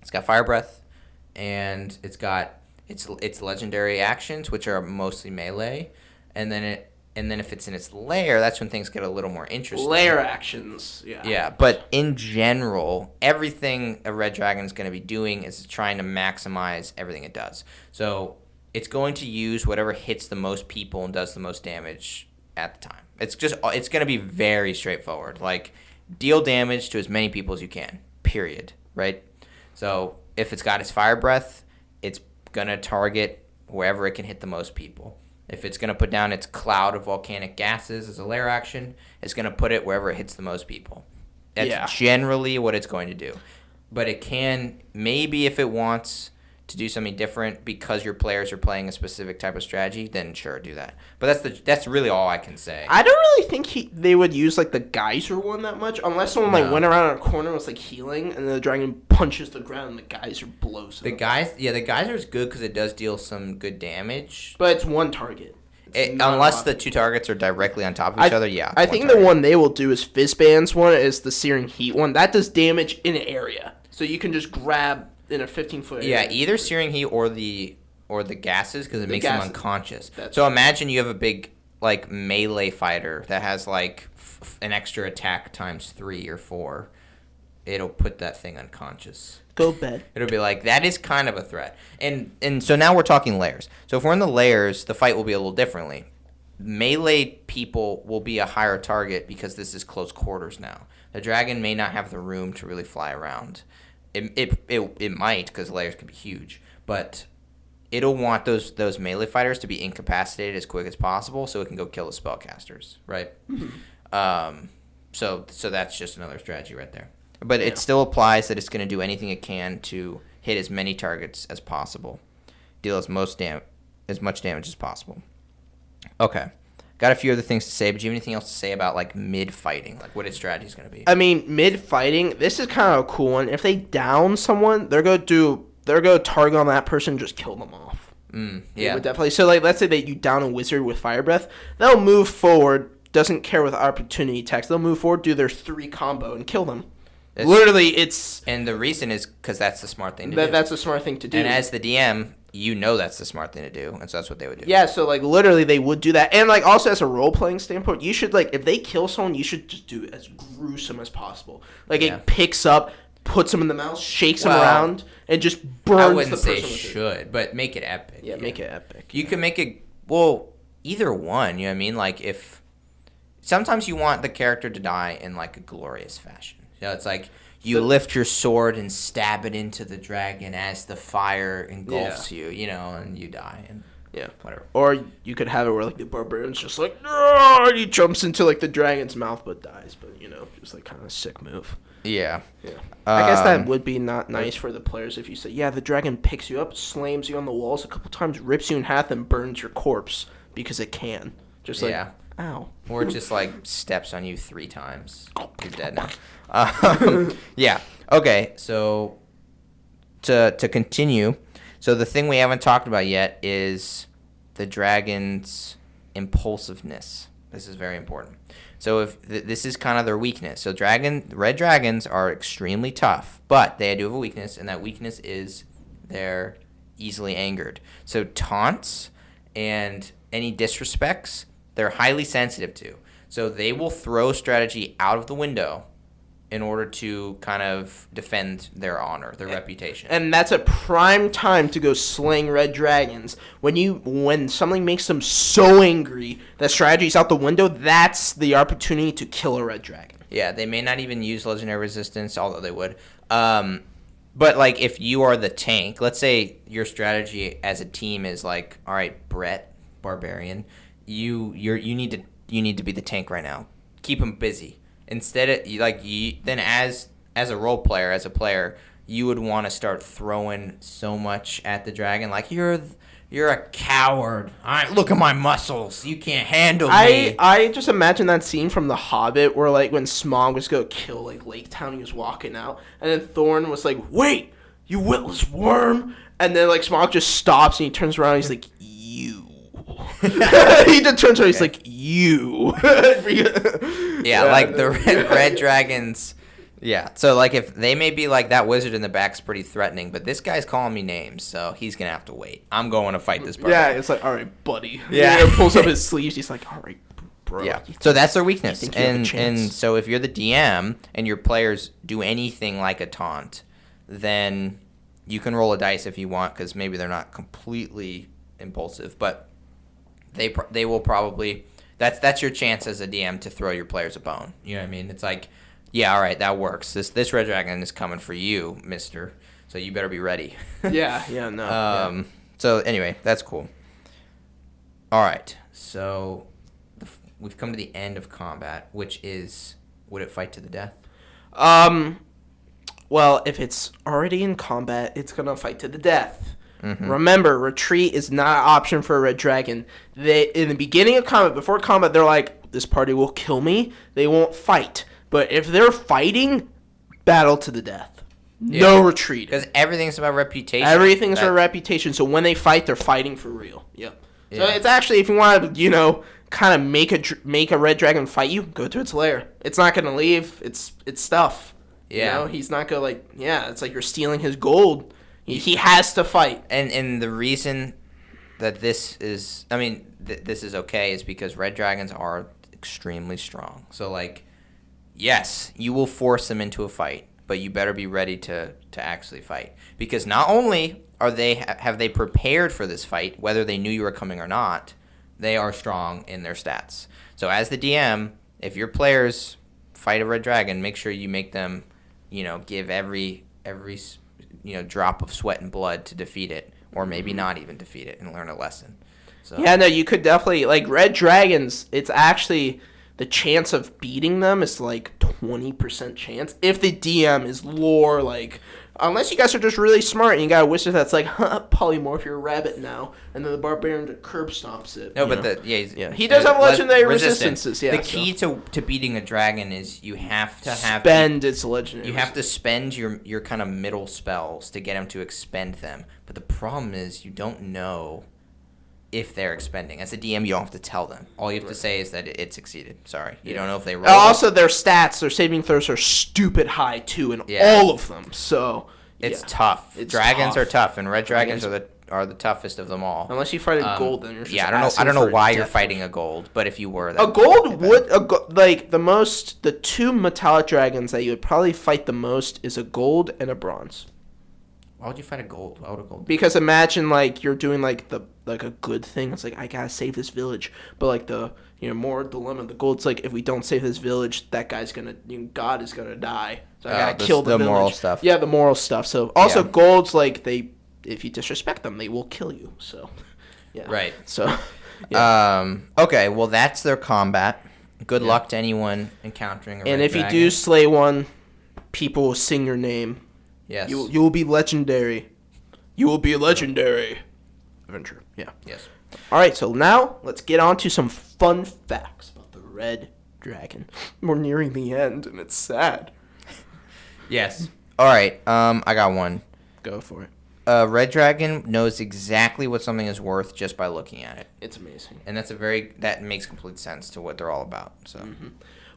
A: It's got Fire Breath, and it's got its legendary actions, which are mostly melee, and then if it's in its lair, that's when things get a little more interesting.
B: Lair actions, yeah.
A: Yeah, but in general, everything a red dragon is going to be doing is trying to maximize everything it does. So it's going to use whatever hits the most people and does the most damage at the time. It's going to be very straightforward. Like, deal damage to as many people as you can, period, right? So if it's got its Fire Breath, it's going to target wherever it can hit the most people. If it's going to put down its cloud of volcanic gases as a lair action, it's going to put it wherever it hits the most people. That's generally what it's going to do. But it can, maybe if it wants to do something different because your players are playing a specific type of strategy, then sure, do that. But that's really all I can say.
B: I don't really think they would use like the geyser one that much, unless someone went around a corner and was like healing, and the dragon punches the ground and the geyser blows up.
A: The geyser is good because it does deal some good damage.
B: But it's one target.
A: Unless the two targets are directly on top of each other, yeah.
B: I think the one they will do is Fizzband's one is the Searing Heat one. That does damage in an area, so you can just grab in a 15-foot area.
A: Yeah, either Searing Heat or the gases, because it makes them unconscious. So imagine you have a big like melee fighter that has like an extra attack times 3 or 4. It'll put that thing unconscious.
B: Go bed.
A: It'll be like, that is kind of a threat. And so now we're talking layers. So if we're in the layers, the fight will be a little differently. Melee people will be a higher target because this is close quarters now. The dragon may not have the room to really fly around. It might, because layers can be huge, but it'll want those melee fighters to be incapacitated as quick as possible so it can go kill the spellcasters, right? Mm-hmm. So that's just another strategy right there. But it still applies that it's going to do anything it can to hit as many targets as possible, deal as much damage as possible. Okay. Got a few other things to say, but do you have anything else to say about like mid-fighting, like what its strategy is going to be?
B: I mean, mid-fighting, this is kind of a cool one. If they down someone, they're going to target on that person and just kill them off. Yeah. Would definitely. So like, let's say that you down a wizard with Fire Breath, they'll move forward, doesn't care with opportunity attacks. They'll move forward, do their 3 combo, and kill them. Literally, it's...
A: And the reason is because that's the smart thing to do.
B: That's the smart thing to do.
A: And as the DM, you know that's the smart thing to do, and so that's what they would do.
B: Yeah, so, like, literally they would do that. And, like, also as a role-playing standpoint, you should, like, if they kill someone, you should just do it as gruesome as possible. Like, it picks up, puts them in the mouth, shakes them around, and just burns the person. I wouldn't say
A: should, but make it epic.
B: Yeah, make it epic.
A: You can make it... Well, either one, you know what I mean? Like, if... Sometimes you want the character to die in, like, a glorious fashion. So it's like you lift your sword and stab it into the dragon as the fire engulfs you, and you die. And whatever.
B: Or you could have it where, like, the barbarian's just like, "No!" and he jumps into, like, the dragon's mouth but dies. But, just, like, kind of a sick move.
A: Yeah.
B: I guess that would be not nice for the players if you say, the dragon picks you up, slams you on the walls a couple times, rips you in half, and burns your corpse because it can. Just like, ow.
A: Or it just, like, steps on you 3 times. You're dead now. Yeah. Okay, so to continue, so the thing we haven't talked about yet is the dragon's impulsiveness. This is very important. So if this is kind of their weakness. So red dragons are extremely tough, but they do have a weakness, and that weakness is they're easily angered. So taunts and any disrespects, they're highly sensitive to. So they will throw strategy out of the window in order to kind of defend their honor, their reputation.
B: And that's a prime time to go slaying red dragons. When something makes them so angry that strategy's out the window, that's the opportunity to kill a red dragon.
A: Yeah, they may not even use legendary resistance, although they would. But like if you are the tank, let's say your strategy as a team is like, all right, Brett, barbarian, you need to be the tank right now. Keep him busy. Instead of then as a role player, as a player, you would want to start throwing so much at the dragon, like you're a coward. Look at my muscles. You can't handle me.
B: I just imagine that scene from The Hobbit where like when Smaug was gonna kill like Lake Town, he was walking out, and then Thorn was like, "Wait, you witless worm!" And then like Smaug just stops and he turns around. And he's like, "You." He just turns around. He's like, "You."
A: Like the red dragons. Yeah, so like if they may be like that wizard in the back's pretty threatening, but this guy's calling me names, so he's gonna have to wait. I'm going to fight this person.
B: Yeah, it's like, all right, buddy.
A: Yeah,
B: he pulls up his sleeves. He's like, all right, bro.
A: Yeah, so that's their weakness, and so if you're the DM and your players do anything like a taunt, then you can roll a dice if you want, because maybe they're not completely impulsive, but they will probably. That's your chance as a DM to throw your players a bone. You know what I mean? It's like, yeah, all right, that works. This red dragon is coming for you, mister. So you better be ready.
B: No.
A: So anyway, that's cool. All right, so we've come to the end of combat, which is, would it fight to the death?
B: Well, if it's already in combat, it's gonna fight to the death.
A: Mm-hmm.
B: Remember, retreat is not an option for a red dragon. In the beginning of combat, before combat, they're like, this party will kill me. They won't fight. But if they're fighting, battle to the death. Yeah. No retreat.
A: Because everything's about reputation.
B: Everything's about reputation. So when they fight, they're fighting for real. Yep. Yeah. So it's actually, if you want to, kind of make a red dragon fight you, go to its lair. It's not going to leave. It's stuff.
A: Yeah.
B: He's not going to, it's like you're stealing his gold. He has to fight.
A: And the reason that this is, this is okay is because red dragons are extremely strong. So, like, yes, you will force them into a fight, but you better be ready to actually fight. Because not only have they prepared for this fight, whether they knew you were coming or not, they are strong in their stats. So as the DM, if your players fight a red dragon, make sure you make them, give every drop of sweat and blood to defeat it, or maybe not even defeat it and learn a lesson. So. Yeah,
B: no, you could definitely, like, red dragons, it's actually, the chance of beating them is like 20% chance if the DM is lore, like, unless you guys are just really smart and you got a wizard that's like, polymorph, you're a rabbit now, and then the barbarian curb stomps it.
A: No, but
B: he does have legendary resistances. Yeah,
A: the key to beating a dragon is you have to
B: spend its legendary.
A: You have to spend your kind of middle spells to get him to expend them. But the problem is you don't know if they're expending. As a DM, you don't have to tell them. All you have to say is that it succeeded. Sorry. You don't know if they rolled.
B: Also, their stats, their saving throws are stupid high, too, in all of them. So
A: it's tough. Dragons are tough, and red dragons are the toughest of them all.
B: Unless you fight a gold, then you're just
A: I don't know why you're fighting a gold, but if you were...
B: A gold would... The two metallic dragons that you would probably fight the most is a gold and a bronze.
A: Why would you fight a gold? Why would a gold?
B: Because imagine like you're doing like a good thing. It's like I gotta save this village, but like the more dilemma. The gold's like if we don't save this village, that guy's gonna God is gonna die. So I gotta kill the village.
A: Moral stuff.
B: Yeah, the moral stuff. So also gold's like if you disrespect them, they will kill you. So yeah.
A: Right.
B: So yeah.
A: Okay. Well, that's their combat. Good luck to anyone encountering a red
B: if
A: dragon.
B: you do slay one, people will sing your name.
A: Yes.
B: You will be legendary. You will be a legendary adventurer. Yeah.
A: Yes.
B: All right, so now let's get on to some fun facts about the red dragon. We're nearing the end, and it's sad.
A: Yes. All right. I got one.
B: Go for it.
A: Red dragon knows exactly what something is worth just by looking at it.
B: It's amazing.
A: And that makes complete sense to what they're all about. So.
B: Mm-hmm.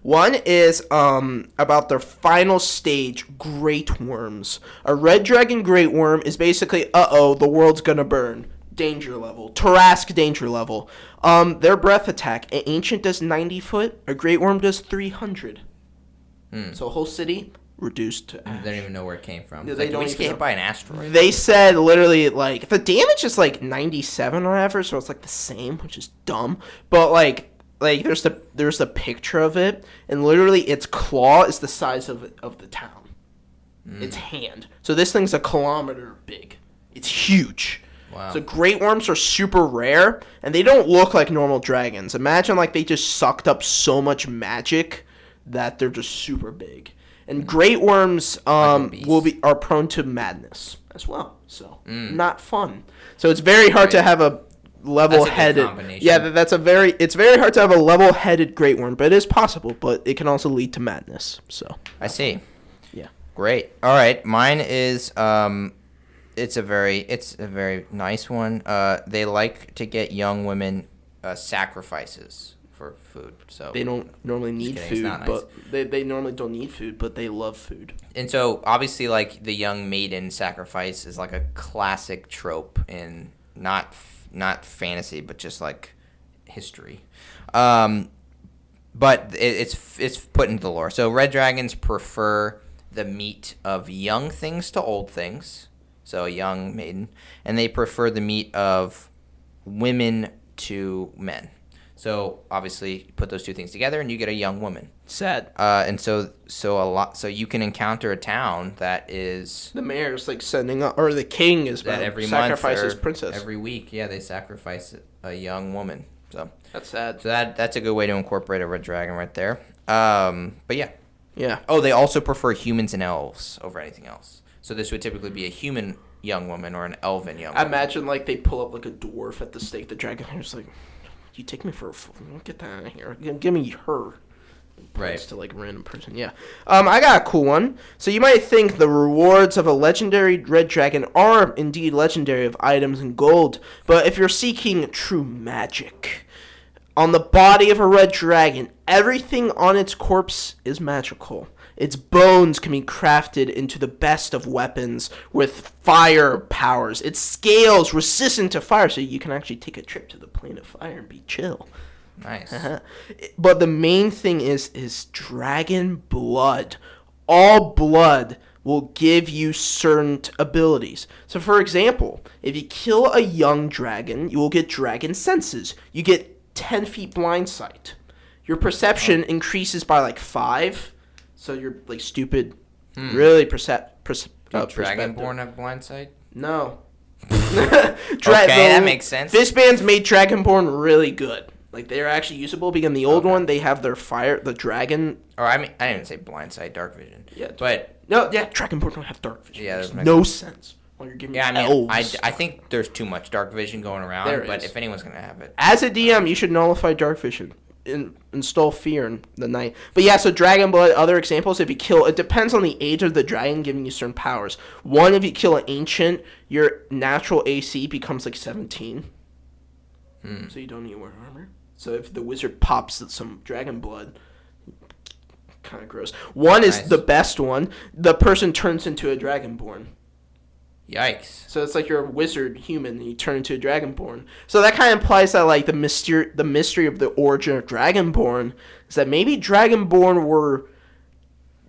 B: One is about their final stage, great worms. A red dragon great worm is basically, the world's gonna burn. Danger level. Tarrasque danger level. Their breath attack. An ancient does 90 foot. A great worm does 300. So a whole city reduced to ash.
A: They don't even know where it came from.
B: Yeah,
A: They don't get hit by an asteroid.
B: They said literally like the damage is like 97 or whatever, so it's like the same, which is dumb. But like there's the picture of it, and literally its claw is the size of the town. Its hand. So this thing's a kilometer big. It's huge.
A: Wow.
B: So great worms are super rare, and they don't look like normal dragons. Imagine like they just sucked up so much magic that they're just super big. And great worms are prone to madness as well. So not fun. So it's very hard to have a level-headed. Yeah, it's very hard to have a level-headed great worm, but it is possible. But it can also lead to madness. So
A: I see.
B: Yeah.
A: Great. All right. Mine is it's a very nice one. They like to get young women sacrifices for food. So
B: they don't normally need food,
A: nice.
B: but they normally don't need food, but they love food.
A: And so obviously, like the young maiden sacrifice is like a classic trope in not fantasy, but just like history. But it's put into the lore. So red dragons prefer the meat of young things to old things. So a young maiden, and they prefer the meat of women to men. So obviously, you put those two things together, and you get a young woman.
B: Sad.
A: And so you can encounter a town that is
B: the mayor's like sending up, or the king is
A: that every
B: sacrifices
A: month or
B: princess
A: every week. Yeah, they sacrifice a young woman. So
B: that's sad.
A: So that's a good way to incorporate a red dragon right there. But yeah.
B: Yeah.
A: Oh, they also prefer humans and elves over anything else. So this would typically be a human young woman or an elven young woman.
B: I imagine like they pull up like a dwarf at the stake the dragon. They're just like, you take me for a fool. Get that out of here. Give me her.
A: Right.
B: To like a random person. Yeah. I got a cool one. So you might think the rewards of a legendary red dragon are indeed legendary of items and gold. But if you're seeking true magic, on the body of a red dragon, everything on its corpse is magical. Its bones can be crafted into the best of weapons with fire powers. Its scales resistant to fire, so you can actually take a trip to the plane of fire and be chill.
A: Nice.
B: But the main thing is dragon blood. All blood will give you certain abilities. So for example, if you kill a young dragon, you will get dragon senses. You get 10 feet blind sight. Your perception increases by like 5. So you're like stupid, really
A: Dragonborn have blind sight?
B: No.
A: Okay, that makes sense.
B: This band's made Dragonborn really good. Like they're actually usable because in the old one they have their fire, the dragon.
A: Or I didn't even say blind sight, dark vision.
B: Yeah,
A: but
B: Dragonborn don't have dark vision.
A: Yeah,
B: makes no sense. Well, you're giving elves.
A: I think there's too much dark vision going around. But if anyone's gonna have it,
B: as a DM, you should nullify dark vision. Install fear in the night. But yeah, so dragon blood, other examples, if you kill, it depends on the age of the dragon giving you certain powers. One, if you kill an ancient, your natural AC becomes like 17. So you don't need to wear armor. So if the wizard pops some dragon blood, kind of gross. One is the best one. The person turns into a dragonborn.
A: Yikes.
B: So it's like you're a wizard human and you turn into a dragonborn. So that kind of implies that like the mystery of the origin of dragonborn is that maybe dragonborn were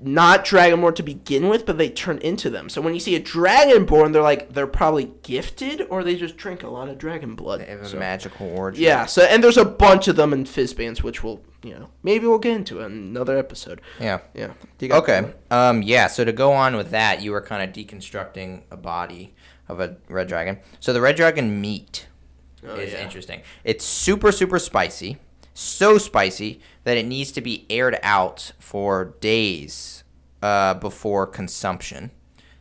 B: not dragonborn to begin with, but they turn into them. So when you see a dragonborn, they're probably gifted, or they just drink a lot of dragon blood.
A: They have a magical origin.
B: Yeah. So and there's a bunch of them in Fizzbands, which maybe we'll get into in another episode.
A: Yeah.
B: Yeah.
A: Okay. Yeah. So to go on with that, you were kind of deconstructing a body of a red dragon. So the red dragon meat is interesting. It's super, super spicy. So spicy that it needs to be aired out for days before consumption.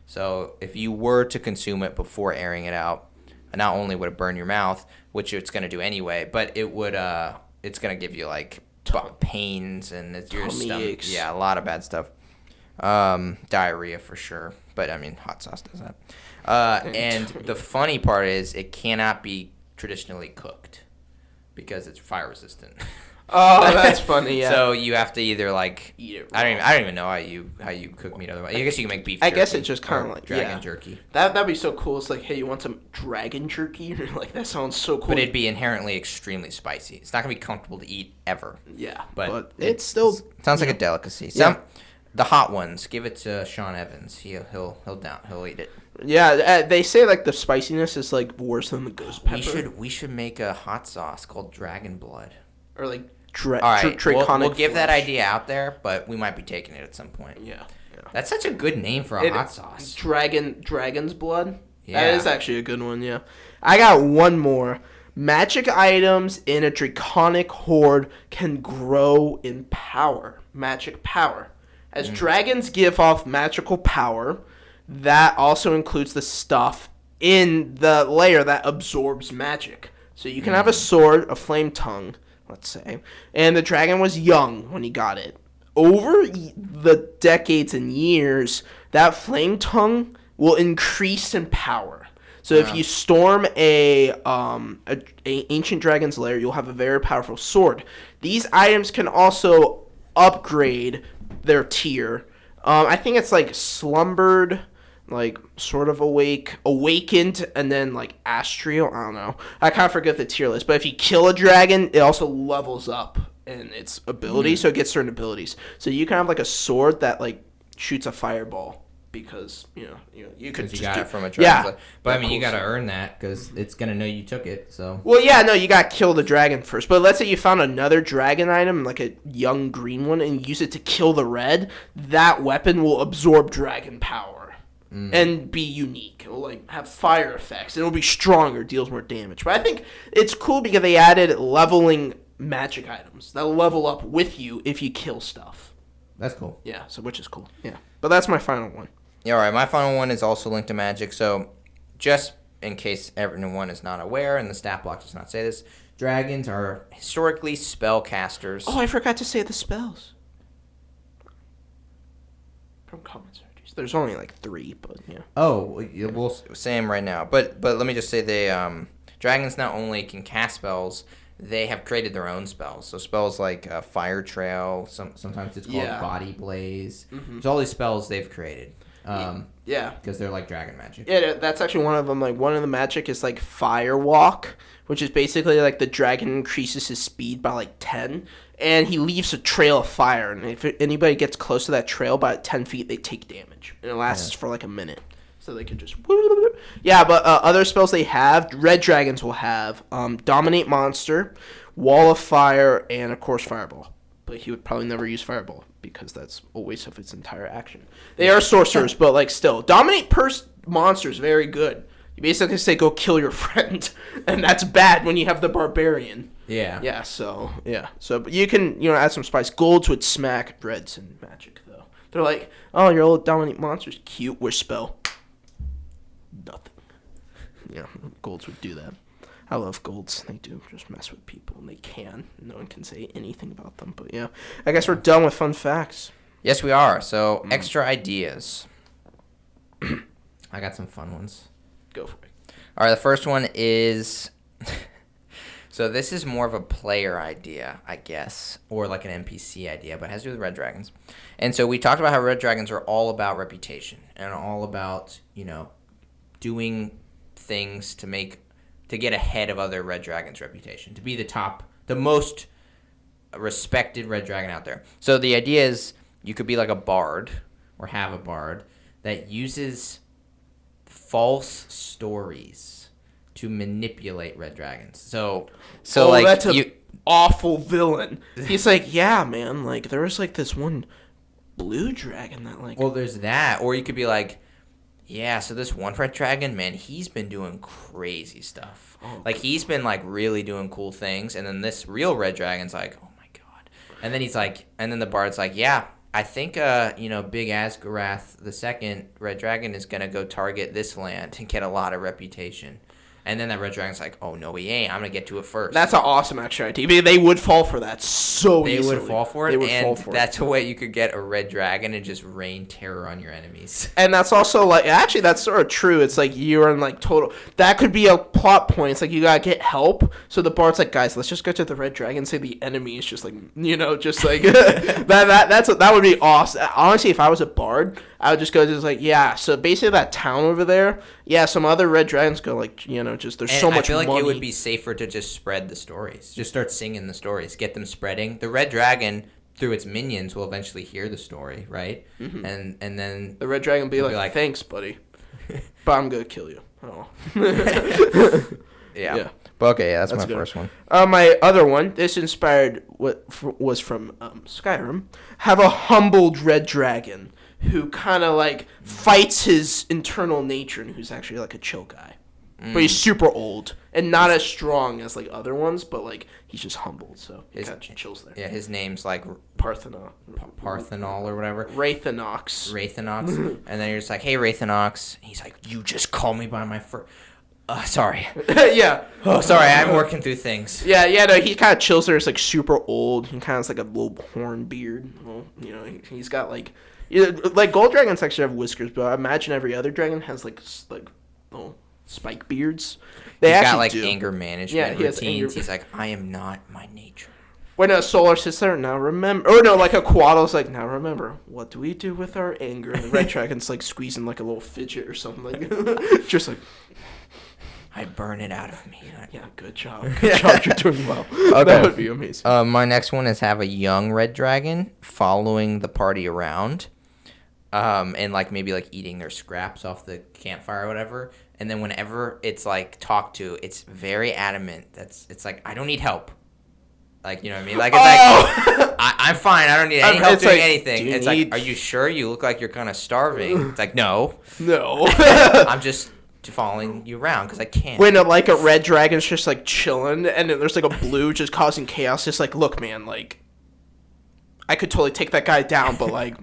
A: So if you were to consume it before airing it out, not only would it burn your mouth, which it's going to do anyway, but it would it's going to give you like pains and your stomach.
B: Aches.
A: Yeah, a lot of bad stuff. Diarrhea for sure, but I mean hot sauce does that. And the funny part is it cannot be traditionally cooked because it's fire resistant.
B: Oh, that's funny. Yeah.
A: So you have to either like
B: eat it.
A: I don't even know how you cook meat otherwise. I guess you can make beef jerky.
B: I guess it's just kind of like
A: dragon jerky.
B: That'd be so cool. It's like, hey, you want some dragon jerky? Like that sounds so cool.
A: But it'd be inherently extremely spicy. It's not gonna be comfortable to eat ever.
B: Yeah,
A: but
B: it's still
A: sounds like a delicacy. The hot ones, give it to Sean Evans. He'll eat it.
B: Yeah, they say like the spiciness is like worse than the ghost pepper.
A: We should make a hot sauce called Dragon Blood.
B: Or like
A: all right,
B: draconic.
A: We'll give that idea out there, but we might be taking it at some point.
B: Yeah.
A: That's such a good name for a hot sauce.
B: Dragon's blood.
A: Yeah.
B: That is actually a good one. Yeah. I got one more. Magic items in a draconic horde can grow in power. Magic power. As dragons give off magical power, that also includes the stuff in the layer that absorbs magic. So you can have a sword, a flame tongue, let's say, and the dragon was young when he got it. Over the decades and years, that flame tongue will increase in power. So if you storm a ancient dragon's lair, you'll have a very powerful sword. These items can also upgrade their tier. I think it's like slumbered, like sort of awakened, and then like astral. I don't know. I kind of forget the tier list. But if you kill a dragon, it also levels up in its ability, so it gets certain abilities. So you can have like a sword that like shoots a fireball because you could just
A: got
B: do
A: it from a dragon.
B: Yeah,
A: but I mean, you got to earn that because it's gonna know you took it. So.
B: Well, yeah, no, you got to kill the dragon first. But let's say you found another dragon item, like a young green one, and use it to kill the red. That weapon will absorb dragon power and be unique. It will like have fire effects. It'll be stronger, deals more damage. But I think it's cool because they added leveling magic items that level up with you if you kill stuff.
A: That's cool.
B: Yeah, so which is cool. Yeah, but that's my final one.
A: Yeah, all right. My final one is also linked to magic. So, just in case everyone is not aware, and the stat block does not say this, dragons are historically spellcasters.
B: Oh, I forgot to say the spells. From common strategies. There's only like 3, but yeah.
A: Oh, we'll say them right now. But let me just say dragons not only can cast spells, they have created their own spells. So spells like Fire Trail, sometimes it's called Body Blaze. There's all these spells they've created. Because they're like dragon magic.
B: Yeah, that's actually one of them. Like one of the magic is like Fire Walk, which is basically like the dragon increases his speed by like 10, and he leaves a trail of fire. And if anybody gets close to that trail by 10 feet, they take damage, and it lasts for like a minute. So they could just yeah. But other spells they have, red dragons will have Dominate Monster, Wall of Fire, and of course Fireball. But he would probably never use Fireball because that's a waste of its entire action. They are sorcerers, but like still, Dominate Monster is very good. You basically say go kill your friend, and that's bad when you have the Barbarian.
A: Yeah.
B: Yeah. So but you can add some spice. Golds would smack reds in magic though. They're like, oh, your old Dominate Monster's cute. Where's spell? Nothing. Yeah, golds would do that. I love golds. They do just mess with people, and they can. No one can say anything about them. But yeah, I guess we're done with fun facts.
A: Yes, we are. So extra ideas. I got some fun ones.
B: Go for it.
A: All right, the first one is. So this is more of a player idea, I guess, or like an NPC idea, but it has to do with red dragons. And so we talked about how red dragons are all about reputation and all about doing things to get ahead of other red dragons' reputation, to be the most respected red dragon out there. So the idea is you could be like a bard or have a bard that uses false stories to manipulate red dragons. So like
B: that's an awful villain. He's like, yeah, man, like there was like this one blue dragon that like.
A: Well, there's that, or you could be like, yeah, so this one red dragon, man, he's been doing crazy stuff. Like he's been like really doing cool things, and then this real red dragon's like, oh my god, and then he's like, and then the bard's like, yeah, I think Big Asgarath the second red dragon is gonna go target this land and get a lot of reputation. And then that red dragon's like, oh, no, he ain't. I'm going to get to it first.
B: That's an awesome extra idea. They would fall for that so
A: easily.
B: They
A: would fall for it, and that's a way you could get a red dragon and just rain terror on your enemies.
B: And that's also, like, actually, that's sort of true. It's like you're in, like, total... That could be a plot point. It's like you got to get help. So the bard's like, guys, let's just go to the red dragon, say the enemy is just, like, just, like... that would be awesome. Honestly, if I was a bard, I would just go just, like, yeah, so basically that town over there, yeah, some other red dragons go, like, just there's so much money. I
A: feel like it would be safer to just spread the stories. Just start singing the stories. Get them spreading. The red dragon, through its minions, will eventually hear the story, right? Mm-hmm. And then...
B: The red dragon will be like, thanks, buddy. But I'm going to kill you. Oh.
A: Yeah. But okay, that's my first one.
B: My other one, this inspired was from Skyrim. Have a humbled red dragon who kind of like fights his internal nature and who's actually like a chill guy. But he's super old and not as strong as like other ones, but like he's just humbled, so he kind of chills there.
A: Yeah, his name's like
B: Parthenol
A: or whatever.
B: Wraithenox.
A: And then you're just like, hey, Wraithenox. He's like, you just call me by my first... sorry.
B: Yeah.
A: Oh, sorry, I'm working through things.
B: Yeah, no, he kind of chills there. It's like super old. He kind of has like a little horn beard. Well, he's got like... like gold dragons actually have whiskers, but I imagine every other dragon has like little spike beards.
A: He's got like anger management routines. He's like, I am not my nature.
B: When a Solar sits there, now remember, or no, like a Quaddle's like, now remember, what do we do with our anger? And the red dragon's like squeezing like a little fidget or something, like just like,
A: I burn it out of me.
B: Yeah, good job. Good job. You're doing well. Okay. That would be amazing.
A: My next one is have a young red dragon following the party around. And like maybe like eating their scraps off the campfire or whatever, and then whenever it's like talked to, it's very adamant. It's like, I don't need help. Like, you know what I mean? Like, it's like, I'm fine. I don't need any help doing anything. It's like, are you sure? You look like you're kind of starving. It's like, no. I'm just following you around because I can't.
B: When like a red dragon's just like chilling, and then there's like a blue just causing chaos. Just like, look, man, like, I could totally take that guy down, but like.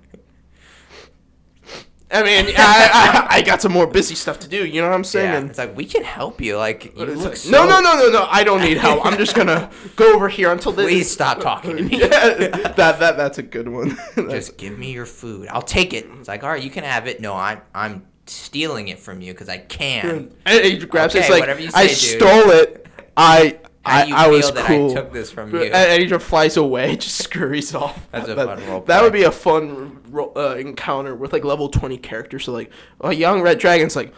B: I mean, I got some more busy stuff to do. You know what I'm saying?
A: Yeah, it's like, we can help you. Like, you look so...
B: No. I don't need help. I'm just gonna go over here until this.
A: Please stop talking to me.
B: That's a good one.
A: Just give me your food. I'll take it. It's like, all right, you can have it. No, I'm stealing it from you because I can.
B: And he grabs it. It's like, I stole it. I was cool.
A: I took this from you.
B: And he just flies away, just scurries off.
A: That's a fun role.
B: That would be a fun encounter with like level 20 characters. So like a young red dragon's like,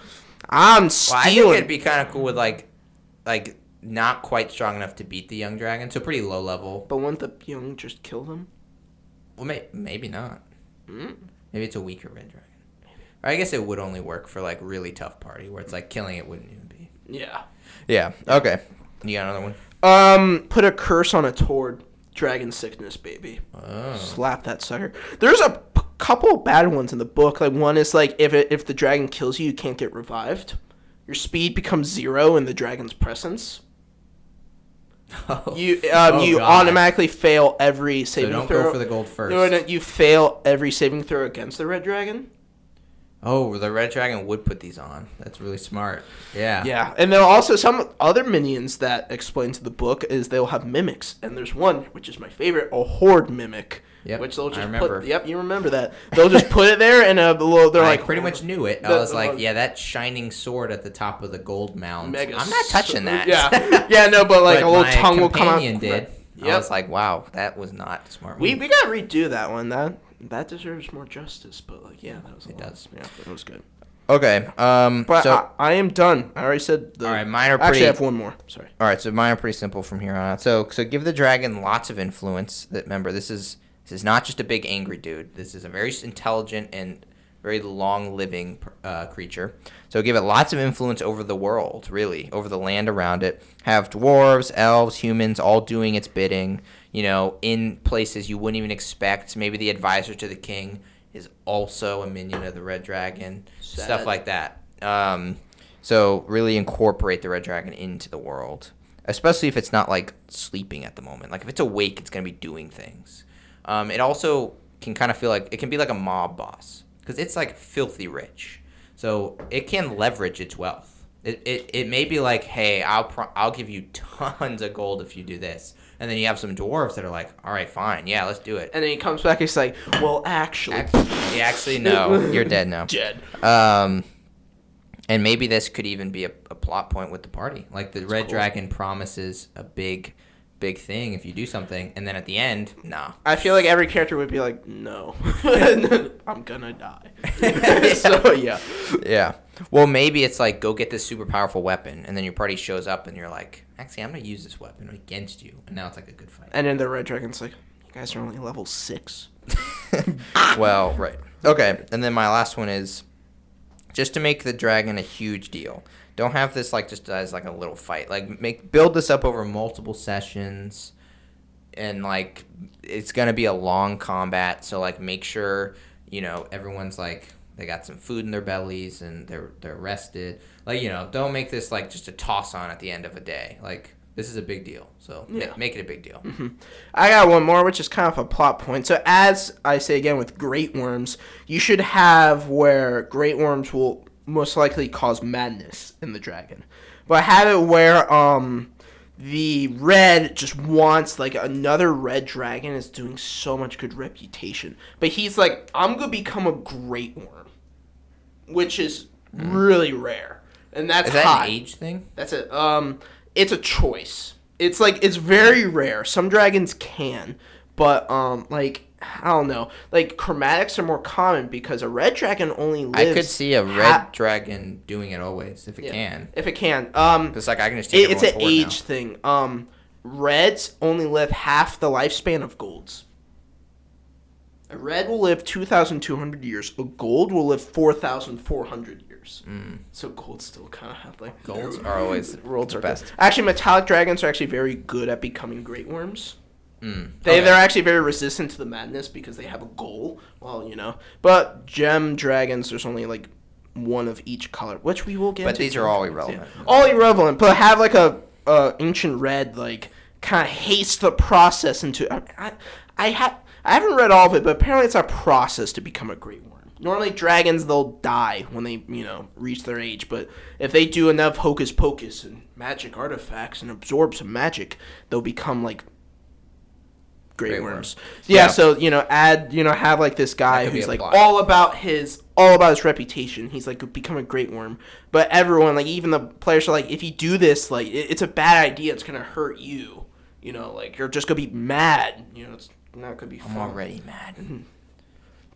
B: I'm stealing.
A: I think it'd be kind of cool with like not quite strong enough to beat the young dragon, so pretty low level.
B: But wouldn't the young just kill them?
A: Well, maybe not. Maybe it's a weaker red dragon. Or I guess it would only work for like really tough party where it's like killing it wouldn't even be.
B: Yeah.
A: Yeah. Okay. You got another one?
B: Put a curse on its horde. Dragon sickness, baby.
A: Oh.
B: Slap that sucker. There's a couple bad ones in the book. Like one is like if the dragon kills you, you can't get revived. Your speed becomes 0 in the dragon's presence.
A: Oh.
B: You automatically fail every saving throw.
A: So don't go for the gold first.
B: No, you fail every saving throw against the red dragon.
A: Oh, the red dragon would put these on. That's really smart. Yeah.
B: Yeah, and there are also some other minions that explain to the book is they'll have mimics, and there's one which is my favorite, a horde mimic.
A: Yep,
B: which they'll just
A: I remember.
B: Yep, you remember that. They'll just put it there, and they're like.
A: I pretty much knew it. I was like, yeah, that shining sword at the top of the gold mound. I'm not touching that.
B: Yeah, no, but like a little tongue will come out.
A: My companion did. Yep. I was like, wow, that was not a smart.
B: We gotta redo that one. That deserves more justice, but like, yeah, that was.
A: It does.
B: Yeah, it was good.
A: Okay.
B: But so I am done. I already said.
A: All right, mine are pretty.
B: Actually, I have one more. Sorry.
A: All right, so mine are pretty simple from here on out. So give the dragon lots of influence. Remember, this is This is not just a big angry dude. This is a very intelligent and very long-living creature. So give it lots of influence over the world, really, over the land around it. Have dwarves, elves, humans all doing its bidding, in places you wouldn't even expect. Maybe the advisor to the king is also a minion of the Red Dragon, stuff like that. So really incorporate the Red Dragon into the world, especially if it's not, like, sleeping at the moment. Like, if it's awake, it's going to be doing things. It also can kind of feel like – it can be like a mob boss. Because it's, like, filthy rich. So it can leverage its wealth. It may be like, hey, I'll give you tons of gold if you do this. And then you have some dwarves that are like, all right, fine. Yeah, let's do it.
B: And then he comes back and he's like, well, actually.
A: Actually, no. You're dead now.
B: Dead.
A: And maybe this could even be a plot point with the party. Like, the Red Dragon promises a big thing if you do something, and then at the end, nah.
B: I feel like every character would be like, no, I'm gonna die. So
A: yeah. Well, maybe it's like, go get this super powerful weapon, and then your party shows up and you're like, actually, I'm gonna use this weapon against you, and now it's like a good fight.
B: And then the Red Dragon's like, you guys are only level 6.
A: Well, right. Okay, and then my last one is just to make the dragon a huge deal. Don't have this like just as like a little fight. Like build this up over multiple sessions, and like it's gonna be a long combat. So like make sure everyone's like they got some food in their bellies and they're rested. Like don't make this like just a toss on at the end of a day. Like this is a big deal. So make it a big deal.
B: Mm-hmm. I got one more, which is kind of a plot point. So as I say again with Great Worms, you should have where Great Worms will most likely cause madness in the dragon, but have it where the red just wants like another red dragon is doing so much good reputation, but he's like, I'm gonna become a great worm, which is really rare, and that's
A: is that
B: hot.
A: An age thing?
B: That's it. It's a choice. It's like it's very rare. Some dragons can, but like I don't know. Like chromatics are more common because a red dragon only lives.
A: I could see a red dragon doing it always if it can.
B: If it can.
A: It's like I can just take
B: it's an age thing. Reds only live half the lifespan of golds. A red will live 2,200 years. A gold will live 4,400 years. So golds still kind of have like
A: golds are always
B: worlds
A: the
B: are
A: best.
B: Good. Actually, metallic dragons are actually very good at becoming great worms.
A: They're
B: actually very resistant to the madness because they have a goal. Well, But gem dragons, there's only like one of each color, which we will get.
A: But these are all irrelevant.
B: Yeah. All irrelevant, but have like a ancient red like kind of haste the process into. I haven't read all of it, but apparently it's a process to become a great worm. Normally dragons they'll die when they reach their age, but if they do enough hocus pocus and magic artifacts and absorb some magic, they'll become like great worms. Yeah, so have like this guy who's like all about his reputation. He's like become a great worm, but everyone like even the players are like, if you do this, like it's a bad idea. It's gonna hurt you. Like you're just gonna be mad. It's not gonna be fun.
A: I'm already mad.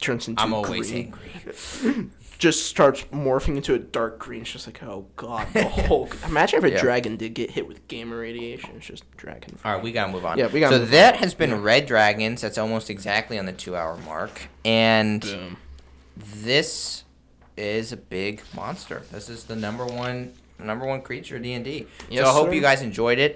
B: Turns into
A: I'm always
B: green.
A: angry.
B: Just starts morphing into a dark green. It's just like, oh god, the whole. Imagine if a dragon did get hit with gamma radiation. It's just dragon.
A: All right, we gotta move on.
B: Yeah, we gotta.
A: So that has been Red Dragons. That's almost exactly on the 2-hour mark, and this is a big monster. This is the number one creature of D&D. So I hope you guys enjoyed it.